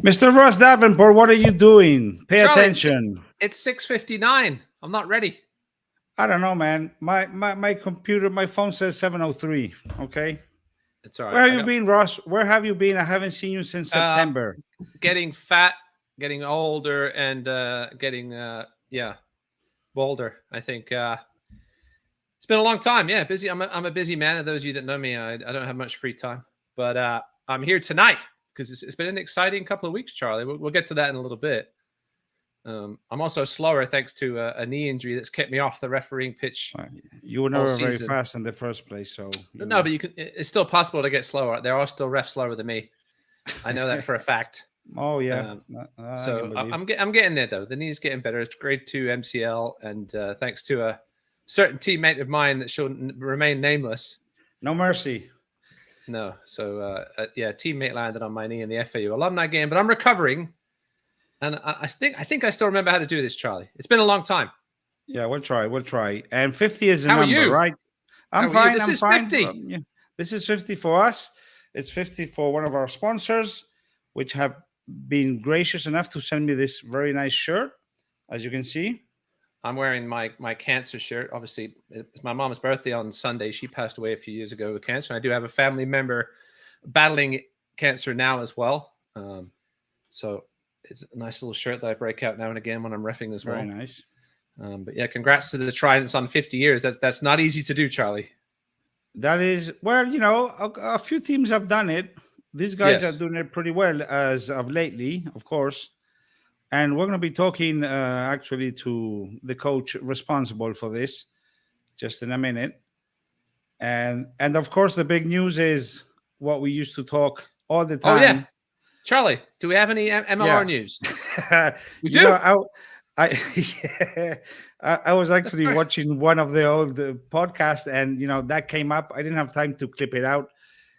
Mr. Ross Davenport, what are you doing? Pay Charlie, attention. It's 6:59. I'm not ready. I don't know, man. My computer, my phone says 7:03. Okay. It's all right. Where have you been, Ross? Where have you been? I haven't seen you since September. Getting fat, getting older, and getting bolder. I think it's been a long time. Yeah, busy. I'm a busy man. And those of you that know me, I don't have much free time, but I'm here tonight because it's been an exciting couple of weeks, Charlie. We'll get to that in a little bit. I'm also slower thanks to a knee injury that's kept me off the refereeing pitch. You were never very fast in the first place, so no, but it's still possible to get slower. There are still refs slower than me. I know that for a fact. Oh yeah. So I'm getting there though. The knee's getting better. It's grade 2 MCL, and thanks to a certain teammate of mine that should remain nameless. No mercy. No. So teammate landed on my knee in the FAU alumni game, but I'm recovering. And I think I still remember how to do this, Charlie. It's been a long time. Yeah, we'll try. And 50 is a number, are you? Right? I'm fine. This I'm is fine. 50. This is 50 for us. It's 50 for one of our sponsors, which have been gracious enough to send me this very nice shirt, as you can see. I'm wearing my cancer shirt. Obviously, it's my mom's birthday on Sunday. She passed away a few years ago with cancer. And I do have a family member battling cancer now as well. So it's a nice little shirt that I break out now and again when I'm reffing as well. Very nice. But yeah, congrats to the Tridents on 50 years. That's not easy to do, Charlie. That is, well, a few teams have done it. These guys are doing it pretty well as of lately, of course. And we're going to be talking actually to the coach responsible for this just in a minute. And of course, the big news is what we used to talk all the time. Oh, yeah. Charlie, do we have any MLR news? We do. I was actually watching one of the old podcasts, and that came up. I didn't have time to clip it out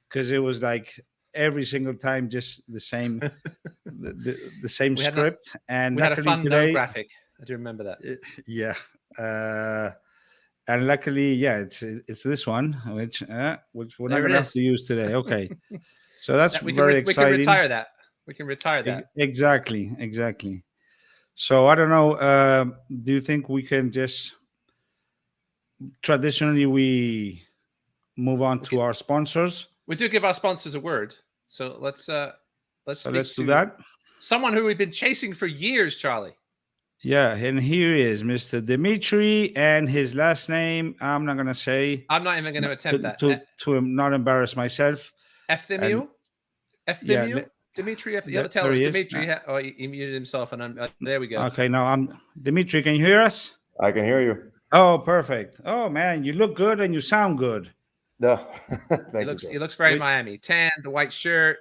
because it was like every single time just the same, the same script. And we had a fun today, graphic. I do remember that. Yeah. And luckily, it's this one, which we're not going to have to use today. Okay. So that's very exciting. We can retire that. Exactly. So I don't know. Do you think we can just traditionally we move on to our sponsors? We do give our sponsors a word. So let's do that. Someone who we've been chasing for years, Charlie. Yeah, and here he is, Mr. Dimitri, and his last name I'm not going to say. I'm not even going to attempt that. To not embarrass myself. Efthimiu? Yeah, Dimitri, tell us, Dimitri. Oh, he muted himself, and there we go. Okay, now I'm Dimitri. Can you hear us? I can hear you. Oh, perfect. Oh man, you look good and you sound good. No, he looks very Miami. Tan, the white shirt.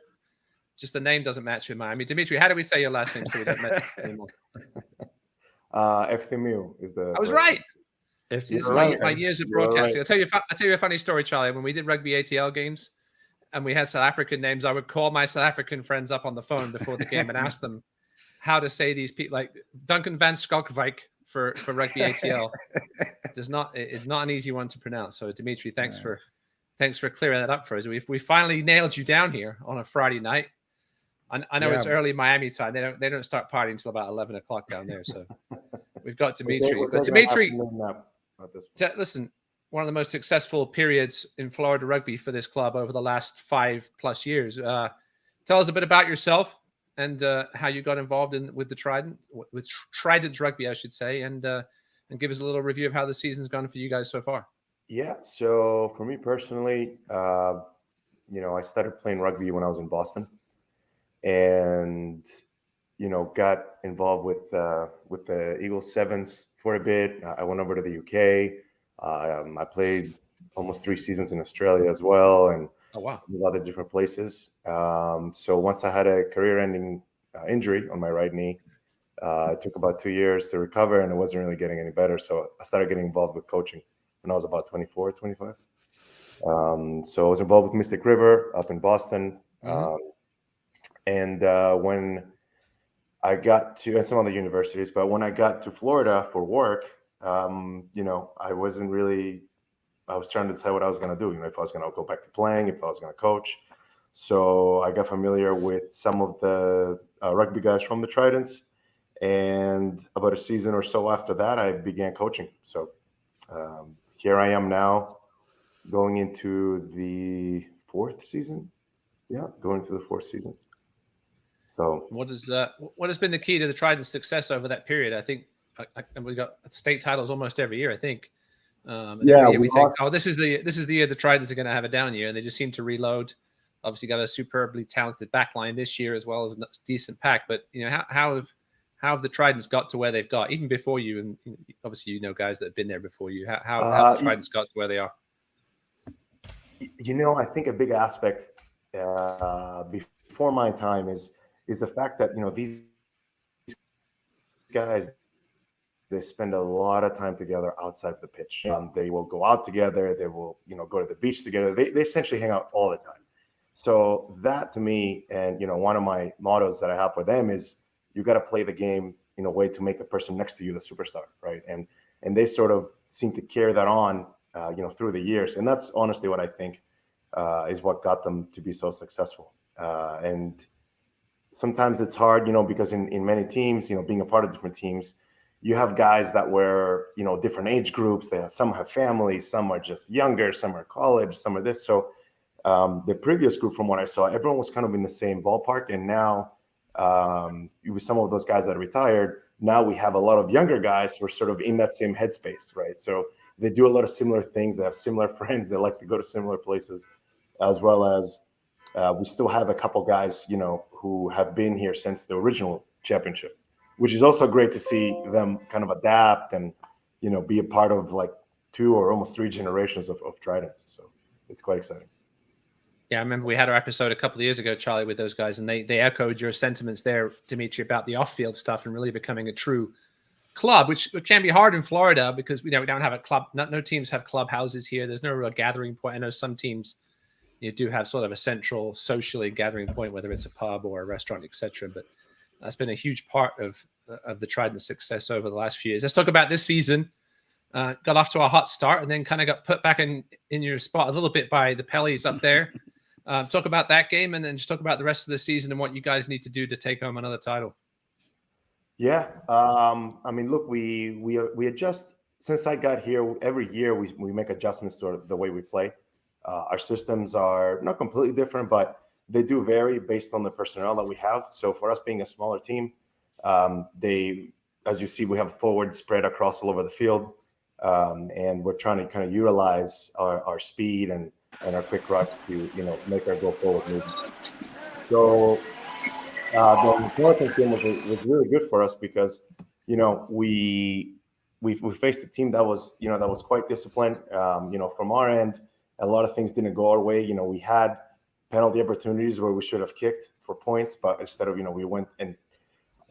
Just the name doesn't match with Miami. Dimitri, how do we say your last name so we don't mess anymore? Efthimiu is the. I was right. This is my years of broadcasting. Right. I'll tell you a funny story, Charlie. When we did rugby ATL games, and we had South African names, I would call my South African friends up on the phone before the game and ask them how to say these people, like Duncan van Skalkwijk for rugby ATL. It's not an easy one to pronounce. So Dimitri, thanks for clearing that up for us. We finally nailed you down here on a Friday night. I know it's early Miami time. They don't start partying until about 11 o'clock down there. So we've got Dimitri. But Dimitri, listen. One of the most successful periods in Florida rugby for this club over the last 5+ years. Tell us a bit about yourself and how you got involved with Trident rugby, I should say, and give us a little review of how the season's gone for you guys so far. Yeah. So for me personally, I started playing rugby when I was in Boston, and got involved with the Eagles Sevens for a bit. I went over to the UK. I played almost 3 seasons in Australia as well, and a lot of different places. So once I had a career-ending injury on my right knee, it took about 2 years to recover, and it wasn't really getting any better. So I started getting involved with coaching when I was about 24, 25. So I was involved with Mystic River up in Boston. And when I got to, and some other universities, but when I got to Florida for work, I wasn't really, I was trying to decide what I was going to do, if I was going to go back to playing, if I was going to coach. So I got familiar with some of the rugby guys from the Tridents. And about a season or so after that, I began coaching. So here I am now, going into the 4th season. Yeah, going to the 4th season. So what has been the key to the Trident's success over that period? I think we got state titles almost every year, I think. Yeah, we think, oh, this is the year the Tridents are going to have a down year, and they just seem to reload. Obviously, got a superbly talented backline this year as well as a decent pack. But how have the Tridents got to where they've got, even before you? And obviously, guys that have been there before you. How have the Tridents got to where they are? I think a big aspect before my time is the fact that these guys, they spend a lot of time together outside of the pitch. They will go out together. They will go to the beach together. They essentially hang out all the time. So that, to me, and one of my mottos that I have for them is, you got to play the game in a way to make the person next to you the superstar, right? And they sort of seem to carry that on through the years, and that's honestly what I think is what got them to be so successful. And sometimes it's hard, because in many teams, being a part of different teams, you have guys that were different age groups. Some have families, some are just younger, some are college, some are this. So the previous group, from what I saw, everyone was kind of in the same ballpark. And now with some of those guys that retired, now we have a lot of younger guys who are sort of in that same headspace, right? So they do a lot of similar things. They have similar friends. They like to go to similar places, as well as we still have a couple guys, who have been here since the original championship, which is also great to see them kind of adapt and, be a part of like 2 or almost 3 generations of Tridents. So it's quite exciting. Yeah, I remember we had our episode a couple of years ago, Charlie, with those guys, and they echoed your sentiments there, Dimitri, about the off-field stuff and really becoming a true club, which can be hard in Florida because we don't have a club. No teams have clubhouses here. There's no real gathering point. I know some teams do have sort of a central socially gathering point, whether it's a pub or a restaurant, etc. But that's been a huge part of the Trident success over the last few years. Let's talk about this season. Got off to a hot start and then kind of got put back in your spot a little bit by the Pellies up there. Talk about that game and then just talk about the rest of the season and what you guys need to do to take home another title. Yeah. I mean, look, we adjust since I got here. Every year we make adjustments to the way we play. Our systems are not completely different, but they do vary based on the personnel that we have. So for us being a smaller team, as you see, we have forward spread across all over the field. And we're trying to kind of utilize our speed and our quick rucks to, make our go forward movements. So the Pelicans game was really good for us because, we faced a team that was quite disciplined. From our end, a lot of things didn't go our way. We had penalty opportunities where we should have kicked for points, but instead of, we went, and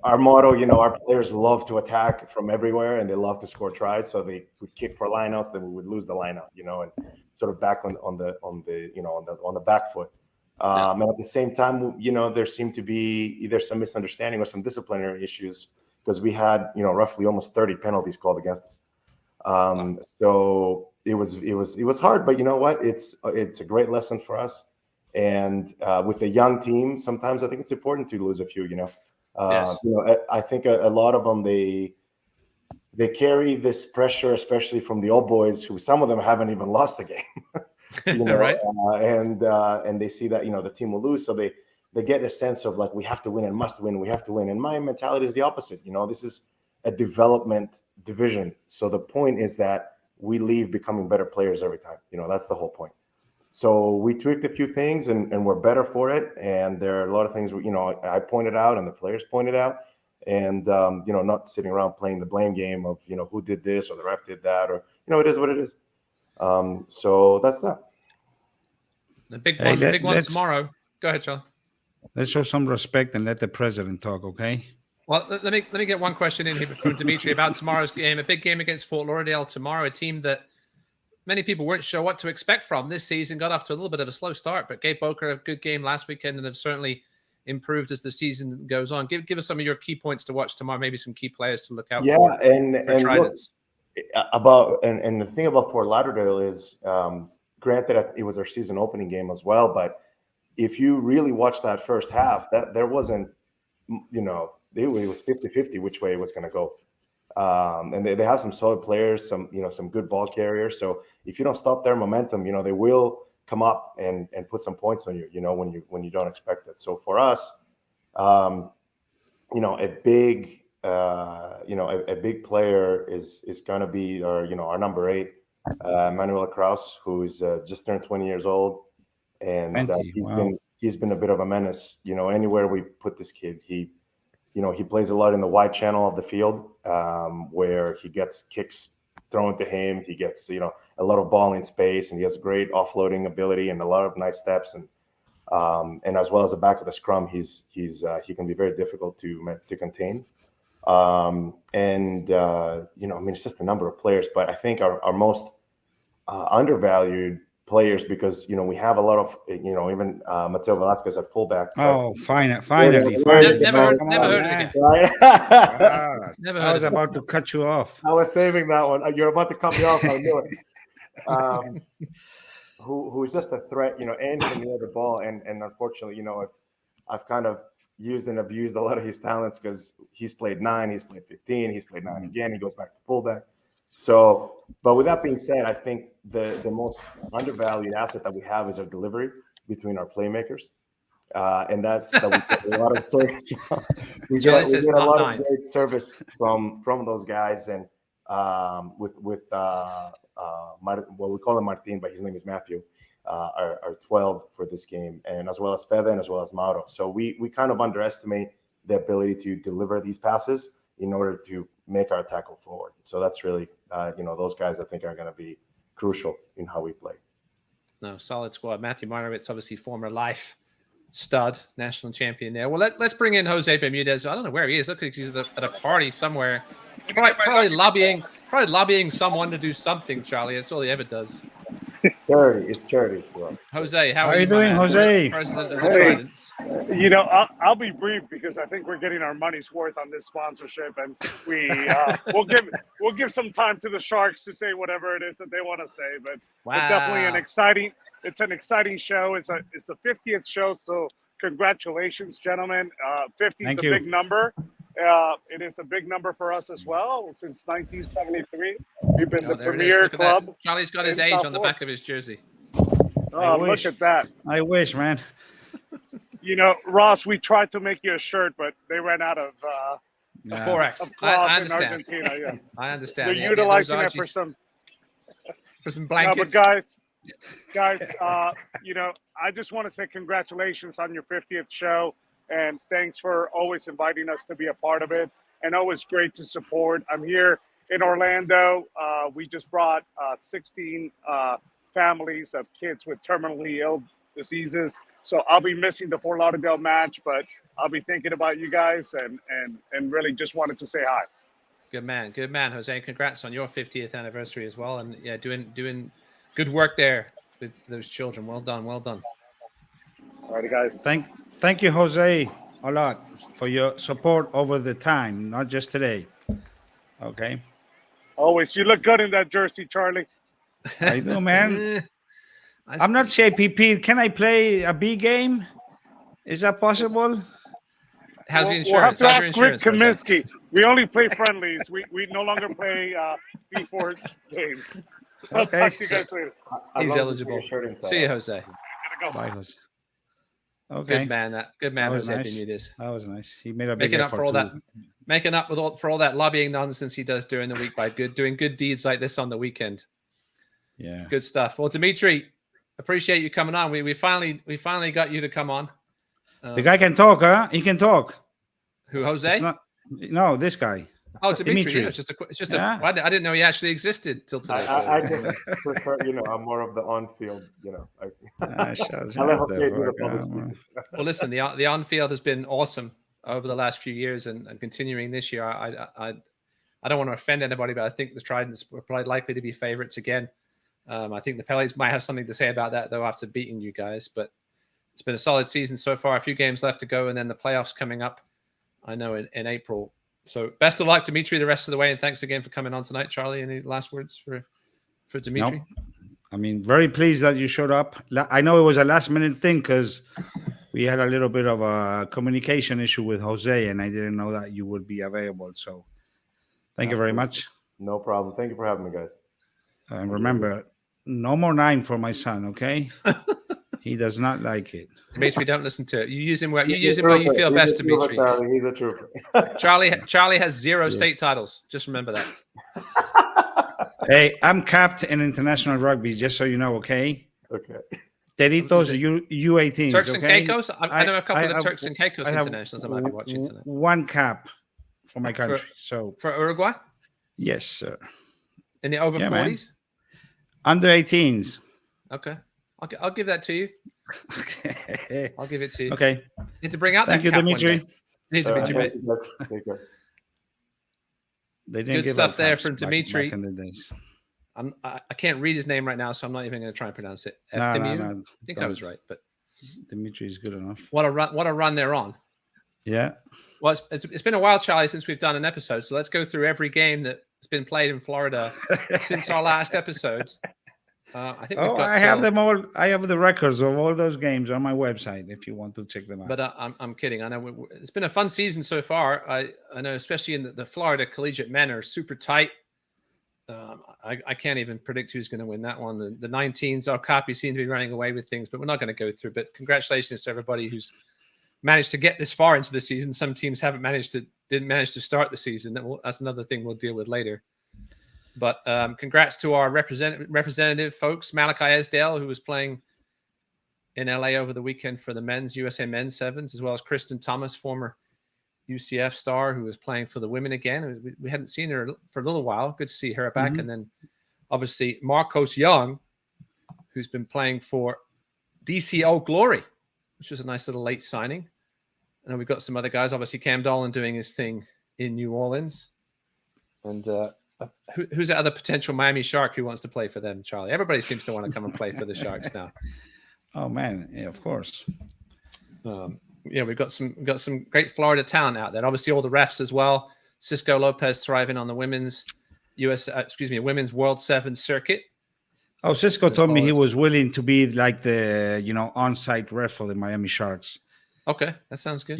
our motto, our players love to attack from everywhere and they love to score tries. So they would kick for lineouts, then we would lose the lineout, and sort of back on the back foot. And at the same time, there seemed to be either some misunderstanding or some disciplinary issues because we had, roughly almost 30 penalties called against us. So it was hard, but you know what? It's a great lesson for us. And with a young team, sometimes I think it's important to lose a few, Yes. I think a lot of them, they carry this pressure, especially from the old boys, who some of them haven't even lost the game. Right. And they see that the team will lose, so they get a sense of like, we have to win and must win. We have to win. And my mentality is the opposite. This is a development division, so the point is that we leave becoming better players every time. That's the whole point. So we tweaked a few things and we're better for it. And there are a lot of things, I pointed out and the players pointed out, and, not sitting around playing the blame game of, who did this or the ref did that, or, it is what it is. So that's that. The big one tomorrow. Go ahead, Charlie. Let's show some respect and let the president talk, okay? Well, let me get one question in here from Dimitri about tomorrow's game. A big game against Fort Lauderdale tomorrow, a team that many people weren't sure what to expect from this season. Got off to a little bit of a slow start, but gave Boca a good game last weekend and have certainly improved as the season goes on. Give us some of your key points to watch tomorrow, maybe some key players to look out for. Yeah, and look, and the thing about Fort Lauderdale is, granted, it was our season opening game as well, but if you really watch that first half, that there wasn't it was 50-50 which way it was going to go. And they have some solid players, some good ball carriers. So if you don't stop their momentum, they will come up and put some points on you, when you don't expect it. So for us, a big player is going to be our number 8, Manuel Kraus, who's just turned 20 years old, and he's been a bit of a menace. Anywhere we put this kid, he plays a lot in the wide channel of the field, where he gets kicks thrown to him. He gets a lot of ball in space, and he has great offloading ability and a lot of nice steps, and as well as the back of the scrum, he can be very difficult to contain. It's just a number of players, but I think our most undervalued players, because we have a lot of even Mateo Velasquez at fullback. Oh, finally! Never heard it again. Right? I was about to cut you off. I was saving that one. You're about to cut me off. I knew it. Who is just a threat, anything near the ball, and unfortunately, I've kind of used and abused a lot of his talents, because he's played 9, he's played 15, he's played 9 again. He goes back to fullback. So, but with that being said, I think the most undervalued asset that we have is our delivery between our playmakers, and that's that we get a lot of service. we get a lot of great service from those guys, and with what we call him Martin, but his name is Matthew, our 12 for this game, and as well as Fede and as well as Mauro. So we kind of underestimate the ability to deliver these passes in order to make our tackle forward. So that's really, those guys I think are going to be crucial in how we play. No, solid squad. Matthew Marnowitz, obviously former life stud, national champion there. Well, let's bring in Jose Bermudez. I don't know where he is. Look like he's at a party somewhere. Probably lobbying someone to do something, Charlie. That's all he ever does. It's charity for us. Jose, how are you doing, Jose? President of Tridents. I'll be brief, because I think we're getting our money's worth on this sponsorship, and we'll give some time to the Sharks to say whatever it is that they want to say. But It's definitely an exciting show. It's the 50th show, so congratulations, gentlemen. 50 is a big number. It is a big number for us as well. Since 1973, we've been the premier club. Charlie's got his age on the back of his jersey. Oh, look at that! I wish, man. Ross, we tried to make you a shirt, but they ran out of a 4X. I understand. Argentina, yeah. I understand. They're utilizing it for some blankets. No, but guys, I just want to say congratulations on your 50th show. And thanks for always inviting us to be a part of it, and always great to support. I'm here in Orlando. We just brought 16 families of kids with terminally ill diseases. So I'll be missing the Fort Lauderdale match, but I'll be thinking about you guys, and really just wanted to say hi. Good man, Jose. Congrats on your 50th anniversary as well, and yeah, doing good work there with those children. Well done. All righty, guys. Thank you, Jose, a lot for your support over the time, not just today. Okay. Always. You look good in that jersey, Charlie. I do, man. I'm not Shapey Pete. Can I play a B game? Is that possible? How's the insurance? We'll have to ask Rick Comisky. We only play friendlies. We no longer play D4 games. I'll talk to you guys later. He's eligible. See you, Jose. Bye, Jose. Okay. Good man, Jose nice. Bermudez. That was nice. He made a big effort making up for all that lobbying nonsense he does during the week by doing good deeds like this on the weekend. Yeah. Good stuff. Well, Dimitri, appreciate you coming on. We finally got you to come on. The guy can talk, huh? He can talk. Who, Jose? No, this guy. Oh, Dimitri. Yeah, it's just I didn't know he actually existed till today. I just prefer, I'm more of the on-field, I let Jose do the public speaking. Well, listen, the on-field has been awesome over the last few years, and continuing this year. I don't want to offend anybody, but I think the Tridents were probably likely to be favorites again. I think the Pelés might have something to say about that, though, after beating you guys. But it's been a solid season so far. A few games left to go, and then the playoffs coming up, I know, in April. So best of luck, Dimitri, the rest of the way. And thanks again for coming on tonight. Charlie, any last words for Dimitri? No. I mean, very pleased that you showed up. I know it was a last-minute thing because we had a little bit of a communication issue with Jose, and I didn't know that you would be available. So thank you very much. No problem. Thank you for having me, guys. And remember, no more 9 for my son, okay? He does not like it. Dimitri, don't listen to it. You use him where you feel best, Dimitri. Charlie. He's a trooper. Charlie has 0 state titles. Just remember that. Hey, I'm capped in international rugby, just so you know, okay? Okay. Teritos U18s. Turks okay? and Caicos? I know a couple of Turks and Caicos internationals I might be watching tonight. 1 cap for my country. For Uruguay? Yes, sir. In the over 40s? Man. Under 18s. Okay. I'll give that to you. Okay. I'll give it to you. Okay. You need to bring out Thank that you, cap Dimitri. one day. Need to Dimitri. Take care. They didn't Good stuff there from Dimitri. Back in the days. I can't read his name right now, so I'm not even going to try and pronounce it. No, I think I was right, but Dimitri is good enough. What a run they're on. Yeah. Well, it's been a while, Charlie, since we've done an episode. So let's go through every game that's been played in Florida since our last episode. I think. I have them all. I have the records of all those games on my website if you want to check them out. But I'm kidding. I know it's been a fun season so far. I know, especially in the Florida collegiate men are super tight. I can't even predict who's going to win that one. The 19s, our copy seem to be running away with things, but we're not going to go through. But congratulations to everybody who's managed to get this far into the season. Some teams didn't manage to start the season. That's another thing we'll deal with later. But congrats to our representative folks, Malachi Esdale, who was playing in LA over the weekend for the men's USA men's sevens, as well as Kristen Thomas, former UCF star, who was playing for the women again. We hadn't seen her for a little while. Good to see her back. And then obviously Marcos Young, who's been playing for DCO Glory, which was a nice little late signing. And we've got some other guys, obviously Cam Dolan doing his thing in New Orleans. And who's that other potential Miami Shark who wants to play for them, Charlie? Everybody seems to want to come and play for the Sharks now. Oh man, yeah, of course. We've got some great Florida talent out there. Obviously, all the refs as well. Cisco Lopez thriving on the women's World Sevens circuit. Oh, Cisco told me he was willing to be like the on-site ref for the Miami Sharks. Okay, that sounds good.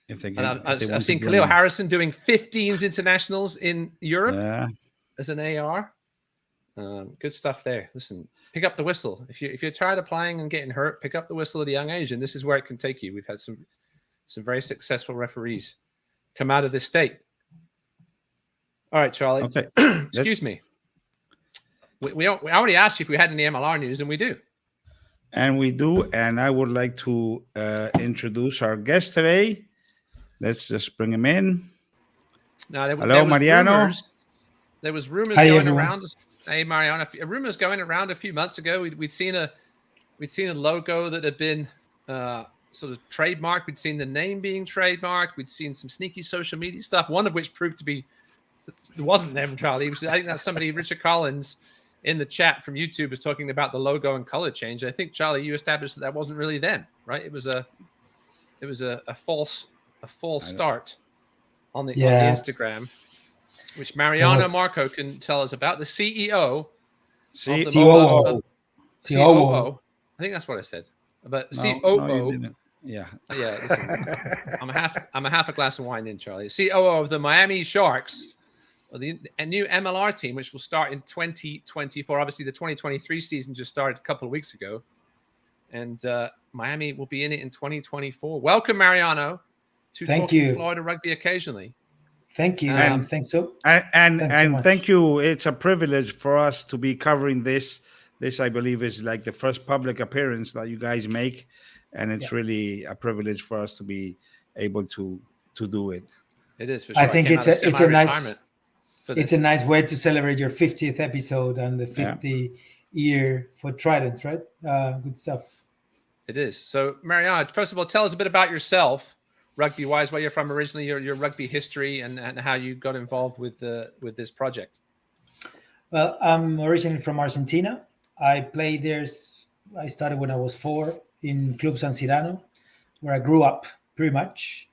If they I've seen Khalil Harrison doing 15s internationals in Europe as an AR. Good stuff there. Listen, pick up the whistle. If you're tired of playing and getting hurt, pick up the whistle at a young age, and this is where it can take you. We've had some very successful referees come out of this state. All right, Charlie. Okay. Excuse me. We already asked you if we had any MLR news, and we do. And we do. And I would like to introduce our guest today. Let's just bring him in. Now, hello, Mariano. There was rumors going around. Hey, Mariano. Rumors going around a few months ago. We'd seen a logo that had been sort of trademarked. We'd seen the name being trademarked. We'd seen some sneaky social media stuff. One of which proved to be it wasn't them, Charlie. I think that's somebody, Richard Collins, in the chat from YouTube was talking about the logo and color change. I think, Charlie, you established that wasn't really them, right? It was a false start on the Instagram, which Mariano Marco can tell us about. The CEO, COO. I think that's what I said. But COO. Yeah. Listen, I'm a half a glass of wine in, Charlie. COO of the Miami Sharks, a new MLR team, which will start in 2024. Obviously, the 2023 season just started a couple of weeks ago, and Miami will be in it in 2024. Welcome, Mariano, to Talking Florida Rugby occasionally. Thank you. Thanks so. And thank you. It's a privilege for us to be covering this. This, I believe, is like the first public appearance that you guys make, and it's really a privilege for us to be able to do it. It is for sure. I think it's a nice way to celebrate your 50th episode and the 50th year for Tridents, right? Good stuff. It is. So, Mariano, first of all, tell us a bit about yourself, rugby-wise, where you're from originally, your rugby history, and how you got involved with this project. Well, I'm originally from Argentina. I played there. I started when I was 4 in Club San Cirano, where I grew up pretty much.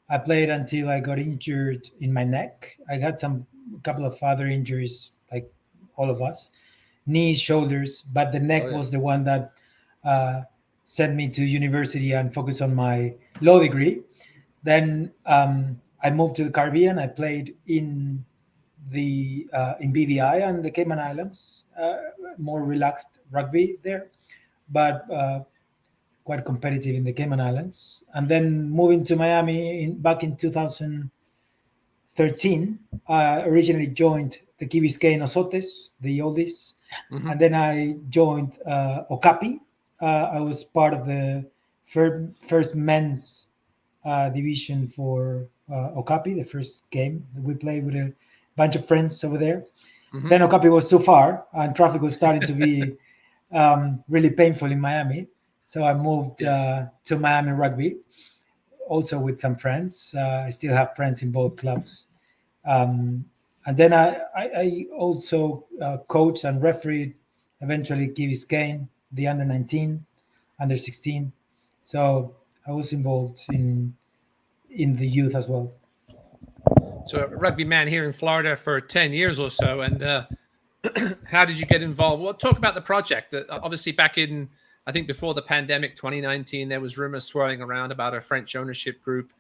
I played until I got injured in my neck. I got a couple of other injuries, like all of us, knees, shoulders, but the neck was the one that sent me to university and focus on my law degree. Then I moved to the Caribbean. I played in BVI and the Cayman Islands, more relaxed rugby there, but quite competitive in the Cayman Islands. And then moving to Miami back in 2013, originally joined the Key Biscayne Osotes, the oldies, and then I joined Okapi. I was part of the first men's division for Okapi, the first game that we played with a bunch of friends over there. Then Okapi was too far and traffic was starting to be really painful in Miami. So I moved to Miami Rugby, also with some friends. I still have friends in both clubs. And then I also coached and refereed eventually Key Biscayne, the under-19, under-16. So I was involved in the youth as well. So a rugby man here in Florida for 10 years or so. And how did you get involved? Well, talk about the project. Obviously back in, I think before the pandemic, 2019, there was rumors swirling around about a French ownership group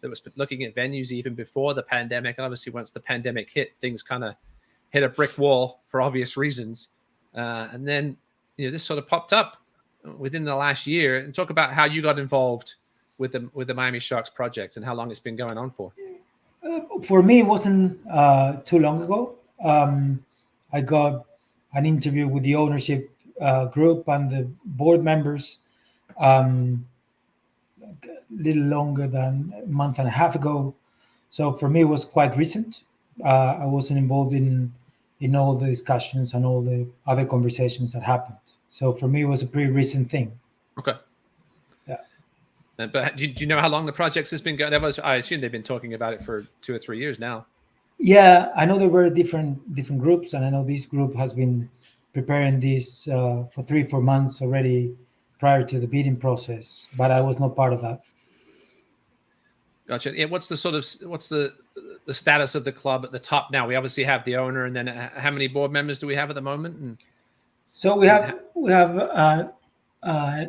that was looking at venues even before the pandemic. And obviously once the pandemic hit, things kind of hit a brick wall for obvious reasons. And then, this sort of popped up within the last year. And talk about how you got involved with the Miami Sharks project and how long it's been going on for. For me, it wasn't too long ago. I got an interview with the ownership group and the board members a little longer than a month and a half ago. So for me, it was quite recent. I wasn't involved in all the discussions and all the other conversations that happened. So for me, it was a pretty recent thing. Okay. Yeah. But do you know how long the project has been going? I assume they've been talking about it for 2 or 3 years now. Yeah, I know there were different groups, and I know this group has been preparing this for 3-4 months already prior to the bidding process, but I was not part of that. Gotcha. Yeah, what's the status of the club at the top now? We obviously have the owner, and then how many board members do we have at the moment? And so we have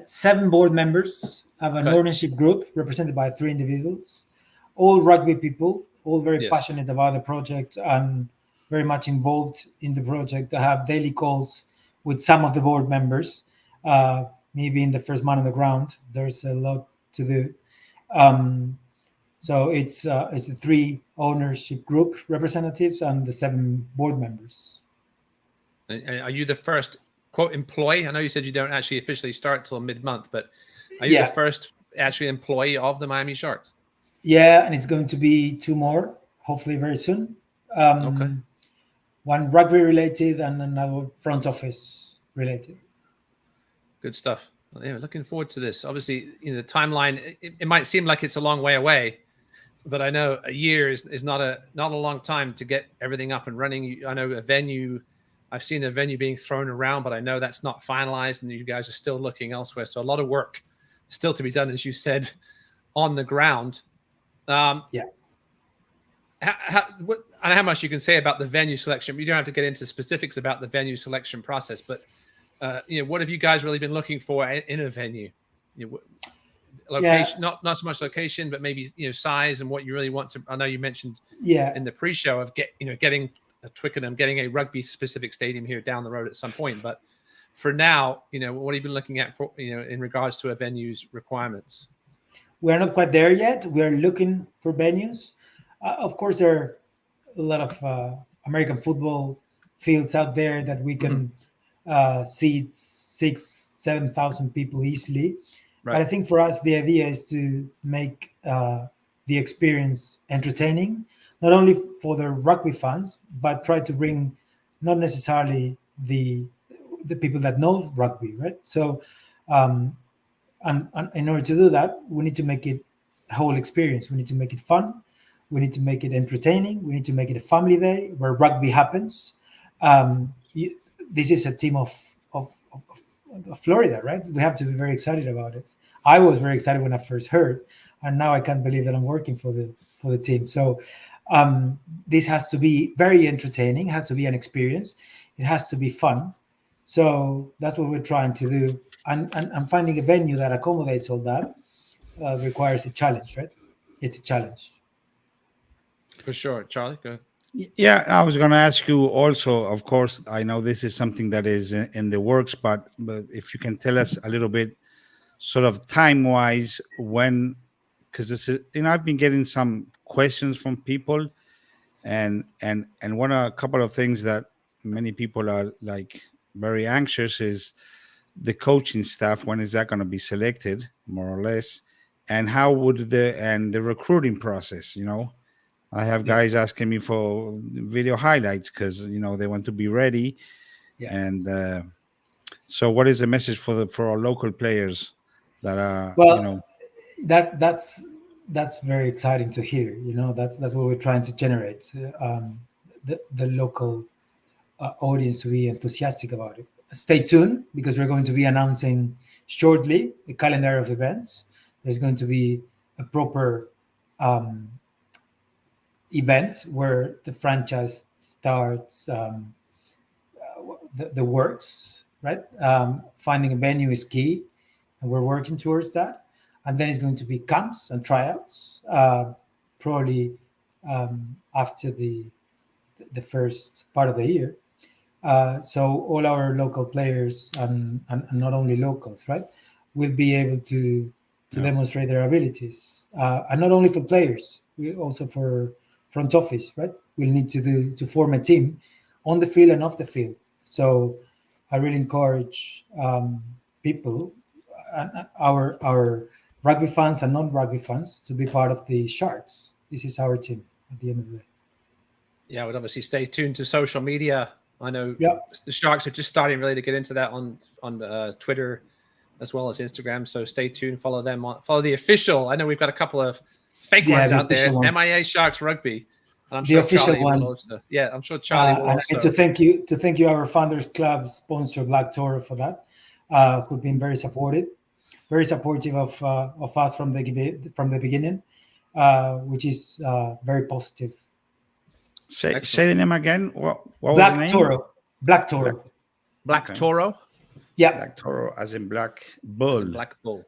7 board members. Have an ownership group represented by 3 individuals, all rugby people, all very passionate about the project and very much involved in the project. I have daily calls with some of the board members. Me being the first man on the ground, there's a lot to do. So it's the 3 ownership group representatives and the 7 board members. Are you the first quote employee? I know you said you don't actually officially start till mid-month, but are you the first actually employee of the Miami Sharks? Yeah, and it's going to be 2 more, hopefully very soon. One rugby related and another front office related. Good stuff. Well, yeah, looking forward to this. Obviously, the timeline, it might seem like it's a long way away, but I know a year is not a long time to get everything up and running. I know I've seen a venue being thrown around, but I know that's not finalized and you guys are still looking elsewhere. So a lot of work still to be done, as you said, on the ground. How much you can say about the venue selection? You don't have to get into specifics about the venue selection process, but what have you guys really been looking for in a venue? Location, not so much location, but maybe size and what you really want to. I know you mentioned in the pre-show of getting a Twickenham, getting a rugby specific stadium here down the road at some point, but for now, what have you been looking at for in regards to a venue's requirements? We're not quite there yet. We're looking for venues. Of course, there are a lot of American football fields out there that we can seat 6,000-7,000 people easily. Right. But I think for us, the idea is to make the experience entertaining, not only for the rugby fans, but try to bring not necessarily the people that know rugby, right? So, and in order to do that, we need to make it a whole experience. We need to make it fun. We need to make it entertaining. We need to make it a family day where rugby happens. This is a team of Florida, right? We have to be very excited about it. I was very excited when I first heard, and now I can't believe that I'm working for the team. So this has to be very entertaining. It has to be an experience. It has to be fun. So that's what we're trying to do and finding a venue that accommodates all that requires a challenge, right? It's a challenge. For sure. Charlie, go ahead. Yeah, I was going to ask you also, of course, I know this is something that is in the works, but if you can tell us a little bit, sort of time-wise, when, because this is, I've been getting some questions from people, and a couple of things that many people are like very anxious is the coaching staff. When is that going to be selected, more or less, and how would the recruiting process, I have guys asking me for video highlights because they want to be ready. Yeah. And so, what is the message for our local players that are that's very exciting to hear. That's what we're trying to generate, the local audience to be enthusiastic about it. Stay tuned, because we're going to be announcing shortly the calendar of events. There's going to be a proper event where the franchise starts the works, right? Finding a venue is key, and we're working towards that. And then it's going to be camps and tryouts, probably after the first part of the year. So all our local players and not only locals, right, will be able to demonstrate their abilities, and not only for players, also for front office, right? We'll need to form a team on the field and off the field. So I really encourage people, our rugby fans and non-rugby fans, to be part of the Sharks. This is our team at the end of the day. Yeah, I would obviously stay tuned to social media. I know the Sharks are just starting really to get into that on Twitter as well as Instagram. So stay tuned, follow them, follow the official. I know we've got a couple of fake ones out there. One. MIA Sharks Rugby. And I'm sure Charlie will also. Yeah, I'm sure Charlie will also. And to thank you, our Founders Club sponsor Black Toro, for that, who've been very supportive of us from the beginning, which is very positive. Say the name again. What was Black the name? Toro. Black Toro. Black okay. Toro. Yeah. Black Toro, as in black bull. Black bull.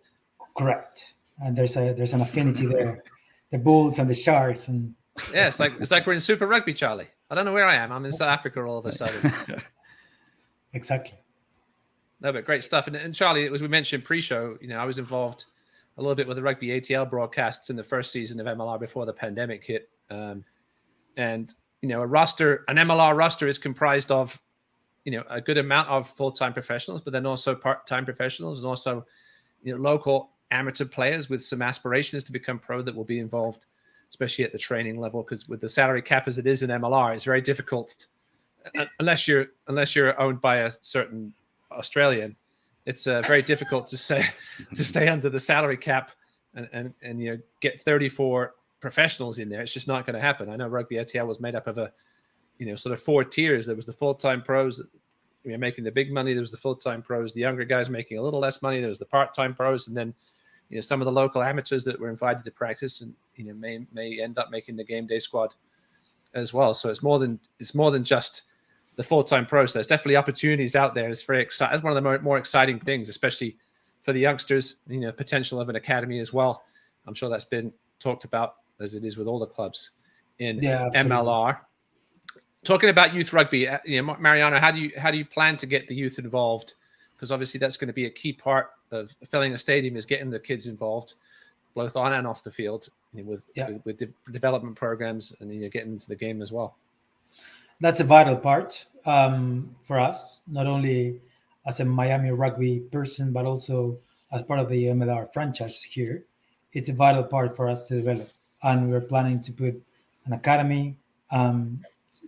Correct. And there's an affinity there. The Bulls and the Sharks and. Yeah, it's like we're in Super Rugby, Charlie. I don't know where I am. I'm in South Africa all of a sudden. Exactly. No, but great stuff. And Charlie, as we mentioned pre-show, I was involved a little bit with the Rugby ATL broadcasts in the first season of MLR before the pandemic hit. And an MLR roster is comprised of, a good amount of full-time professionals, but then also part-time professionals, and also, local amateur players with some aspirations to become pro that will be involved, especially at the training level, because with the salary cap as it is in MLR, it's very difficult unless you're owned by a certain Australian. It's very difficult to stay under the salary cap and get 34 professionals in there. It's just not going to happen. I know Rugby ATL was made up of sort of 4 tiers. There was the full-time pros making the big money. There was the full-time pros, the younger guys making a little less money. There was the part-time pros, and then some of the local amateurs that were invited to practice and may end up making the game day squad as well. So it's more than just the full-time pros. There's definitely opportunities out there. It's very exciting. It's one of the more exciting things, especially for the youngsters. Potential of an academy as well. I'm sure that's been talked about, as it is with all the clubs in MLR. Talking about youth rugby, Mariano, how do you plan to get the youth involved? Because obviously that's going to be a key part of filling a stadium, is getting the kids involved, both on and off the field, with development programs, and getting into the game as well. That's a vital part for us, not only as a Miami rugby person, but also as part of the MLR franchise here. It's a vital part for us to develop, and we're planning to put an academy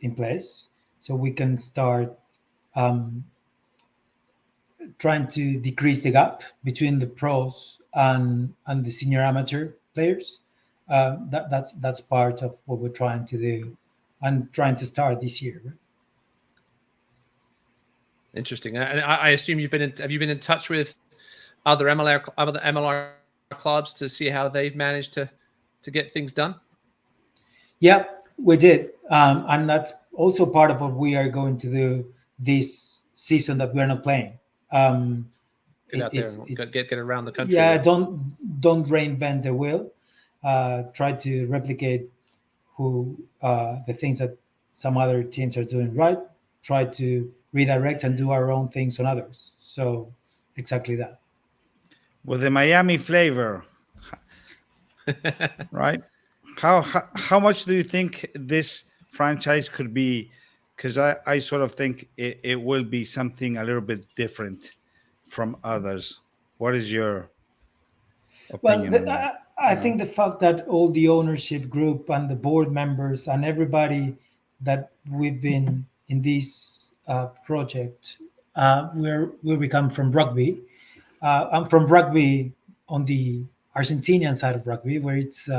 in place so we can start trying to decrease the gap between the pros and the senior amateur players. That's part of what we're trying to do and trying to start this year. Right? Interesting. And I assume have you been in touch with other MLR clubs to see how they've managed to get things done? Yeah, we did. And that's also part of what we are going to do this season that we're not playing. Get out there and get around the country. Yeah, don't reinvent the wheel. Try to replicate the things that some other teams are doing right. Try to redirect and do our own things on others. So exactly that. With the Miami flavor, right? How much do you think this franchise could be? Because I sort of think it will be something a little bit different from others. What is your opinion on that? I think the fact that all the ownership group and the board members and everybody that we've been in this project, we come from rugby. I'm from rugby on the Argentinian side of rugby, where it's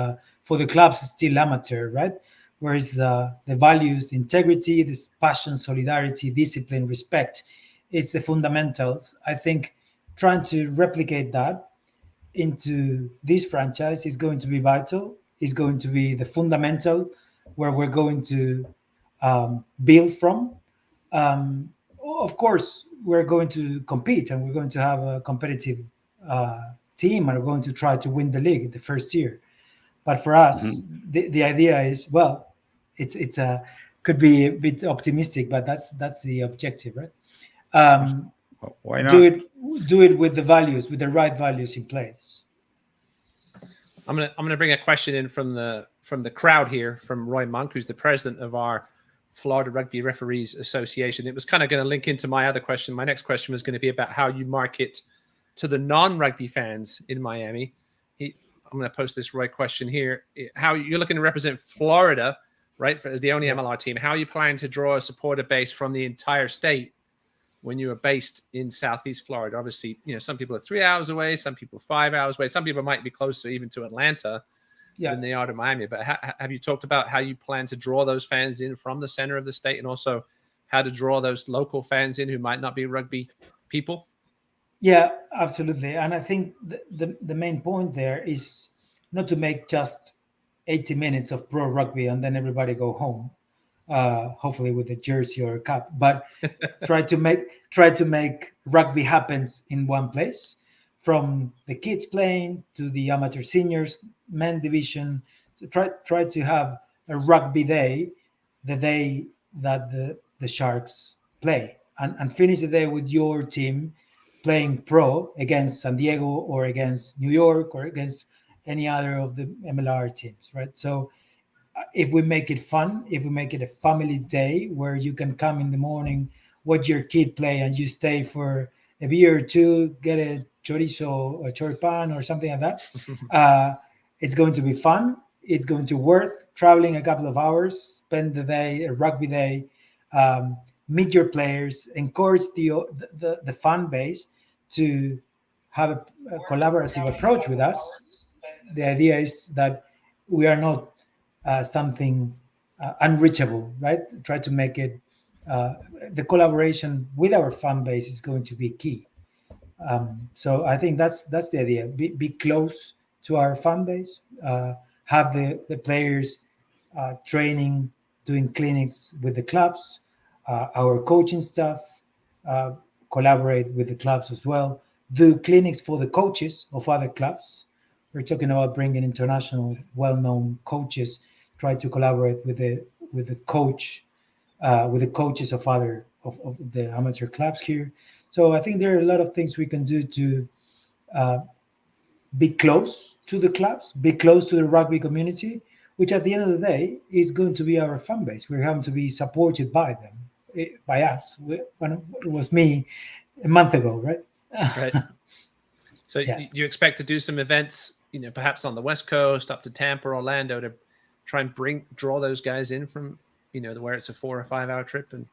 for the clubs it's still amateur, right? Whereas the values, integrity, this passion, solidarity, discipline, respect, it's the fundamentals. I think trying to replicate that into this franchise is going to be vital. Is going to be the fundamental where we're going to build from. Of course, we're going to compete and we're going to have a competitive team and we're going to try to win the league the first year. But for us, the idea is, well, it's could be a bit optimistic, but that's the objective, right? Why not? Do it with the values, with the right values in place. I'm gonna bring a question in from the crowd here, from Roy Monk, who's the president of our Florida Rugby Referees Association. It was kind of going to link into my other question. My next question was going to be about how you market to the non-rugby fans in Miami. I'm going to post this Roy question here. How you're looking to represent Florida, right, as the only MLR team. How are you planning to draw a supporter base from the entire state when you are based in Southeast Florida? Obviously, some people are 3 hours away, some people 5 hours away, some people might be closer even to Atlanta than they are to Miami. But have you talked about how you plan to draw those fans in from the center of the state, and also how to draw those local fans in who might not be rugby people? Yeah, absolutely. And I think the main point there is not to make just 80 minutes of pro rugby and then everybody go home, hopefully with a jersey or a cap, but try to make rugby happens in one place, from the kids playing to the amateur seniors, men division. So try to have a rugby day, the day that the Sharks play, and finish the day with your team playing pro against San Diego or against New York or against any other of the MLR teams, right? So if we make it fun, if we make it a family day where you can come in the morning, watch your kid play, and you stay for a beer or two, get a chorizo or choripan or something like that, it's going to be fun. It's going to worth traveling a couple of hours, spend the day, a rugby day, meet your players, encourage the fan base to have a collaborative approach with us. The idea is that we are not something unreachable, right? Try to make it, the collaboration with our fan base is going to be key. So I think that's the idea. Be close to our fan base, have the players training, doing clinics with the clubs, our coaching staff collaborate with the clubs as well, do clinics for the coaches of other clubs. We're talking about bringing international well-known coaches, try to collaborate with the coaches of other of the amateur clubs here. So I think there are a lot of things we can do to be close to the clubs, be close to the rugby community, which at the end of the day is going to be our fan base. We're going to be supported by them, by us. When it was me a month ago, right? Right. So do you expect to do some events, perhaps on the West Coast, up to Tampa, Orlando, to try and draw those guys in from, where it's a 4 or 5 hour trip? And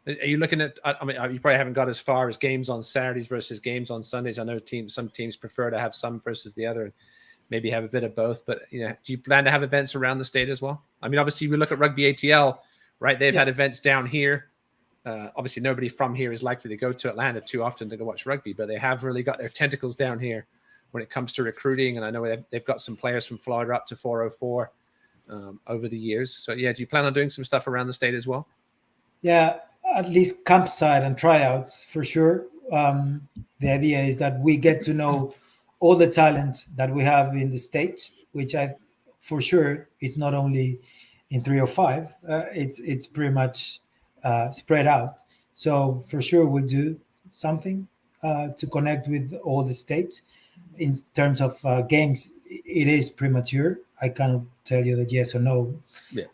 are you looking at, you probably haven't got as far as games on Saturdays versus games on Sundays. I know some teams prefer to have some versus the other, and maybe have a bit of both, but do you plan to have events around the state as well? I mean, obviously we look at Rugby ATL, right? They've had events down here. Obviously nobody from here is likely to go to Atlanta too often to go watch rugby, but they have really got their tentacles down here when it comes to recruiting. And I know they've got some players from Florida up to 404 over the years. So do you plan on doing some stuff around the state as well? Yeah, at least campsite and tryouts for sure. the idea is that we get to know all the talent that we have in the state, which for sure, it's not only in 305, it's pretty much spread out. So for sure, we'll do something to connect with all the states. In terms of games, it is premature. I cannot tell you that yes or no. Yeah.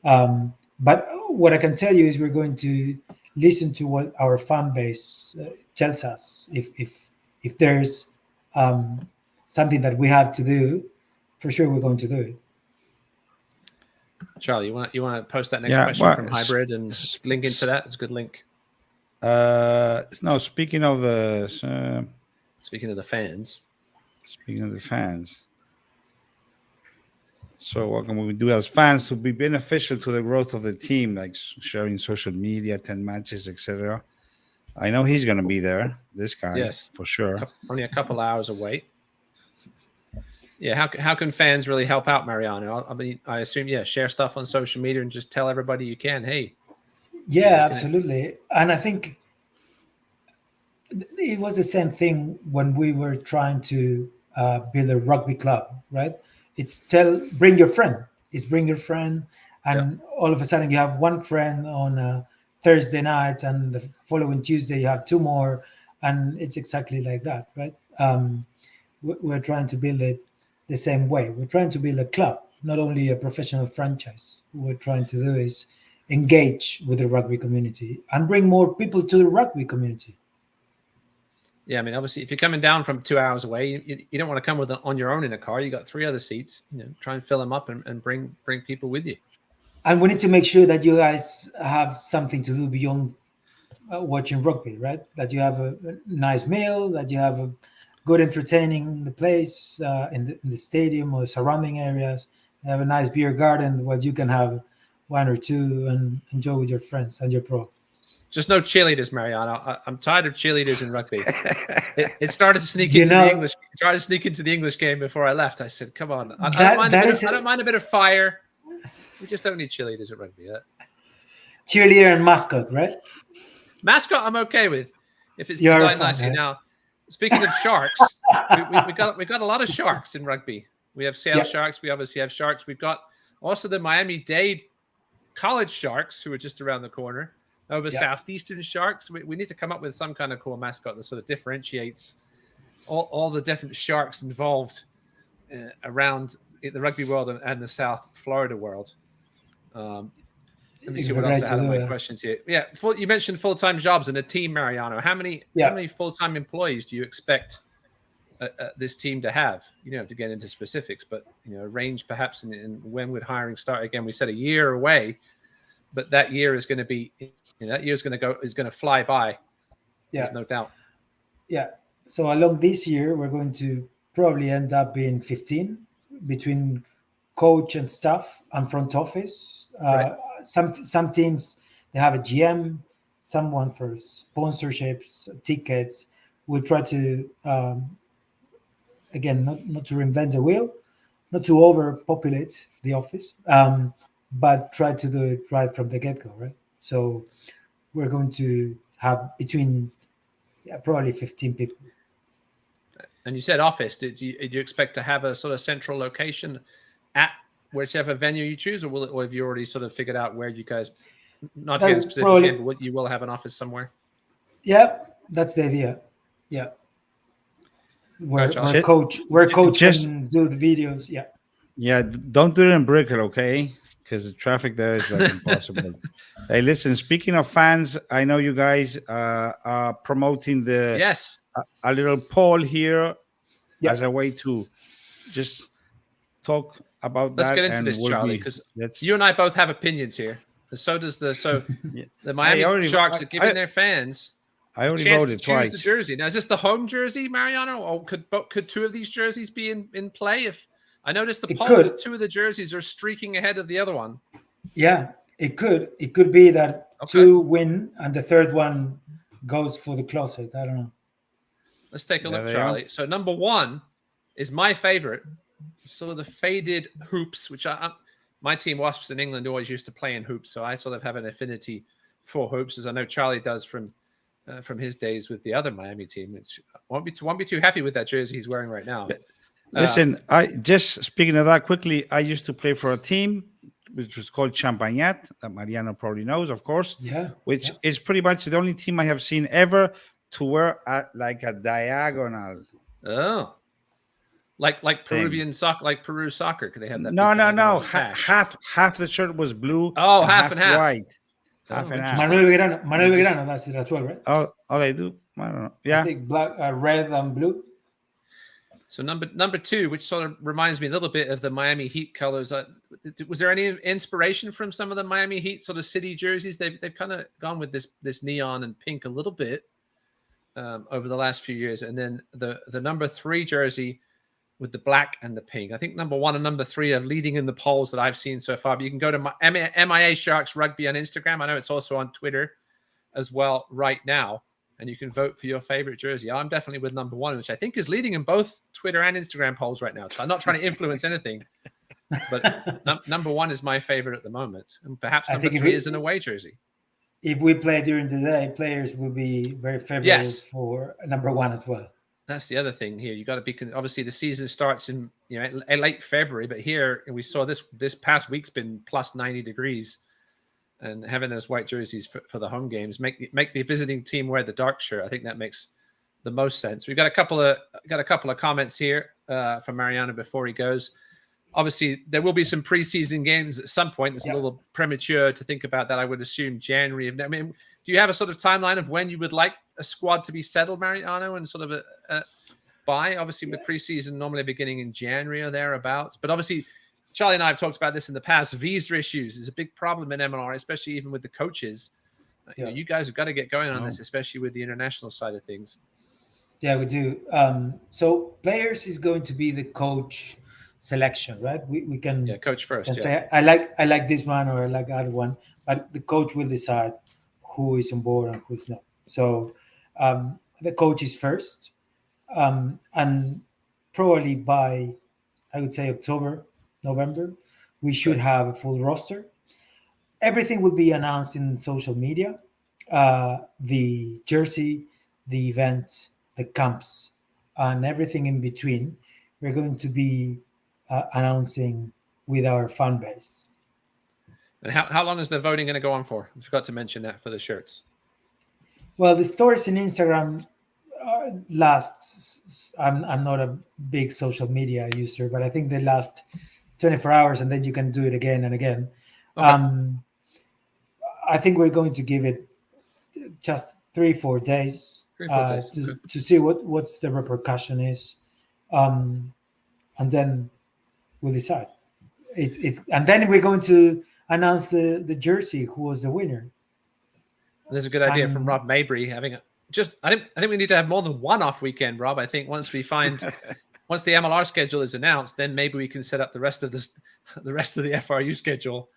But what I can tell you is we're going to listen to what our fan base tells us. If there's something that we have to do, for sure we're going to do it. Charlie, you want to post that next question from Hybrid and link into that? It's a good link. No, speaking of the fans. Speaking of the fans. So what can we do as fans to be beneficial to the growth of the team, like sharing social media, 10 matches, etc.? I know he's going to be there, this guy, yes, for sure. Only a couple hours away. Yeah, how can fans really help out, Mariano? I mean, I assume, share stuff on social media and just tell everybody you can, hey. Yeah, absolutely. And I think it was the same thing when we were trying to build a rugby club, right? It's bring your friend. It's bring your friend. And all of a sudden you have one friend on Thursday night, and the following Tuesday you have two more. And it's exactly like that, right? We're trying to build it the same way. We're trying to build a club, not only a professional franchise. What we're trying to do is engage with the rugby community and bring more people to the rugby community. Yeah, I mean, obviously, if you're coming down from 2 hours away, you don't want to come on your own in a car. You got 3 other seats. Try and fill them up and bring people with you. And we need to make sure that you guys have something to do beyond watching rugby, right? That you have a nice meal, that you have a good entertaining the place in the stadium or surrounding areas. You have a nice beer garden where you can have 1 or 2 and enjoy with your friends and your pro. Just no cheerleaders, Mariano. I'm tired of cheerleaders in rugby. It started to sneak into the English. Tried to sneak into the English game before I left. I said, "Come on, I don't mind a bit of fire. We just don't need cheerleaders at rugby." Cheerleader and mascot, right? Mascot, I'm okay with if it's designed nicely. Right? Now, speaking of sharks, we got a lot of sharks in rugby. We have Sale Sharks. We obviously have Sharks. We've got also the Miami-Dade College Sharks, who are just around the corner. Over Southeastern Sharks, we need to come up with some kind of cool mascot that sort of differentiates all the different sharks involved around the rugby world and the South Florida world. Let me see what else I had on my questions here. Yeah, you mentioned full-time jobs and a team, Mariano. How many full-time employees do you expect this team to have? To get into specifics, but a range perhaps, and when would hiring start? Again, we said a year away, but that year is going to be. That year is going to fly by. Yeah, there's no doubt. Yeah. So along this year, we're going to probably end up being 15 between coach and staff and front office. Right. Some teams, they have a GM, someone for sponsorships, tickets. We'll try to again not to reinvent the wheel, not to overpopulate the office, but try to do it right from the get-go, right? So we're going to have between probably 15 people. And you said office. Do you expect to have a sort of central location at whichever venue you choose, or have you already sort of figured out where you guys, not to get specific again, but you will have an office somewhere? Yeah, that's the idea. Yeah. Where coach can do the videos. Yeah. Yeah, don't do it in Brickell, okay? Because the traffic there is like impossible. Hey, listen, speaking of fans, I know you guys are promoting a little poll here as a way to just talk about Let's that. Let's get into this, Charlie, because you and I both have opinions here. So does the Miami Sharks are giving their fans I already a chance voted to choose twice. the jersey. Now, is this the home jersey, Mariano, or could 2 of these jerseys be in play? If I noticed the poll is 2 of the jerseys are streaking ahead of the other one. Yeah, it could. It could be that 2 win and the third one goes for the closet. I don't know. Let's take a look, Charlie. So number 1 is my favorite. Sort of the faded hoops, which my team Wasps in England always used to play in hoops. So I sort of have an affinity for hoops, as I know Charlie does from from his days with the other Miami team, which won't be too happy with that jersey he's wearing right now. Listen, I just speaking of that quickly, I used to play for a team which was called Champagnat, that Mariano probably knows, of course. Which is pretty much the only team I have seen ever to wear like a diagonal. Oh, like Peruvian soccer, like Peru soccer. Could they have that? No. Half the shirt was blue. Oh, half and half. White. Half and half. Manuel Belgrano, that's it as well, right? Oh, they do. I don't know. Yeah. I think black, red, and blue. So number 2, which sort of reminds me a little bit of the Miami Heat colors. Was there any inspiration from some of the Miami Heat sort of city jerseys? They've kind of gone with this neon and pink a little bit over the last few years, and then the number 3 jersey with the black and the pink. I think number 1 and number 3 are leading in the polls that I've seen so far. But you can go to MIA Sharks Rugby on Instagram. I know it's also on Twitter as well right now. And you can vote for your favorite jersey. I'm definitely with number 1, which I think is leading in both Twitter and Instagram polls right now. So I'm not trying to influence anything, but number 1 is my favorite at the moment. And perhaps number 3 is an away jersey. If we play during the day, players will be very favorable for number 1 as well. That's the other thing here. You got to be, obviously the season starts in late February, but here we saw this past week's been plus 90 degrees. And having those white jerseys for the home games make the visiting team wear the dark shirt. I think that makes the most sense. We've got a couple of comments here from Mariano before he goes. Obviously, there will be some preseason games at some point. It's a little premature to think about that. I would assume January. I mean, do you have a sort of timeline of when you would like a squad to be settled, Mariano, and sort of a by? Obviously, with preseason normally beginning in January or thereabouts. But obviously, Charlie and I have talked about this in the past. Visa issues is a big problem in MLR, especially even with the coaches. You guys have got to get going on this, especially with the international side of things. Yeah, we do. So players is going to be the coach selection, right? We can coach first. Say I like this one or I like the other one, but the coach will decide who is on board and who's not. So the coach is first, and probably by I would say October, November, we should have a full roster. Everything will be announced in social media. The jersey, the event, the camps, and everything in between. We're going to be announcing with our fan base. And how long is the voting going to go on for? I forgot to mention that for the shirts. Well, the stories in Instagram last. I'm not a big social media user, but I think they last 24 hours, and then you can do it again and again. Okay. I think we're going to give it just 3-4 days, to see what's the repercussion is, and then we'll decide. It's and then we're going to announce the jersey who was the winner. There's a good idea from Rob Mabry having I think we need to have more than one off weekend, Rob. I think once the MLR schedule is announced, then maybe we can set up the rest of the FRU schedule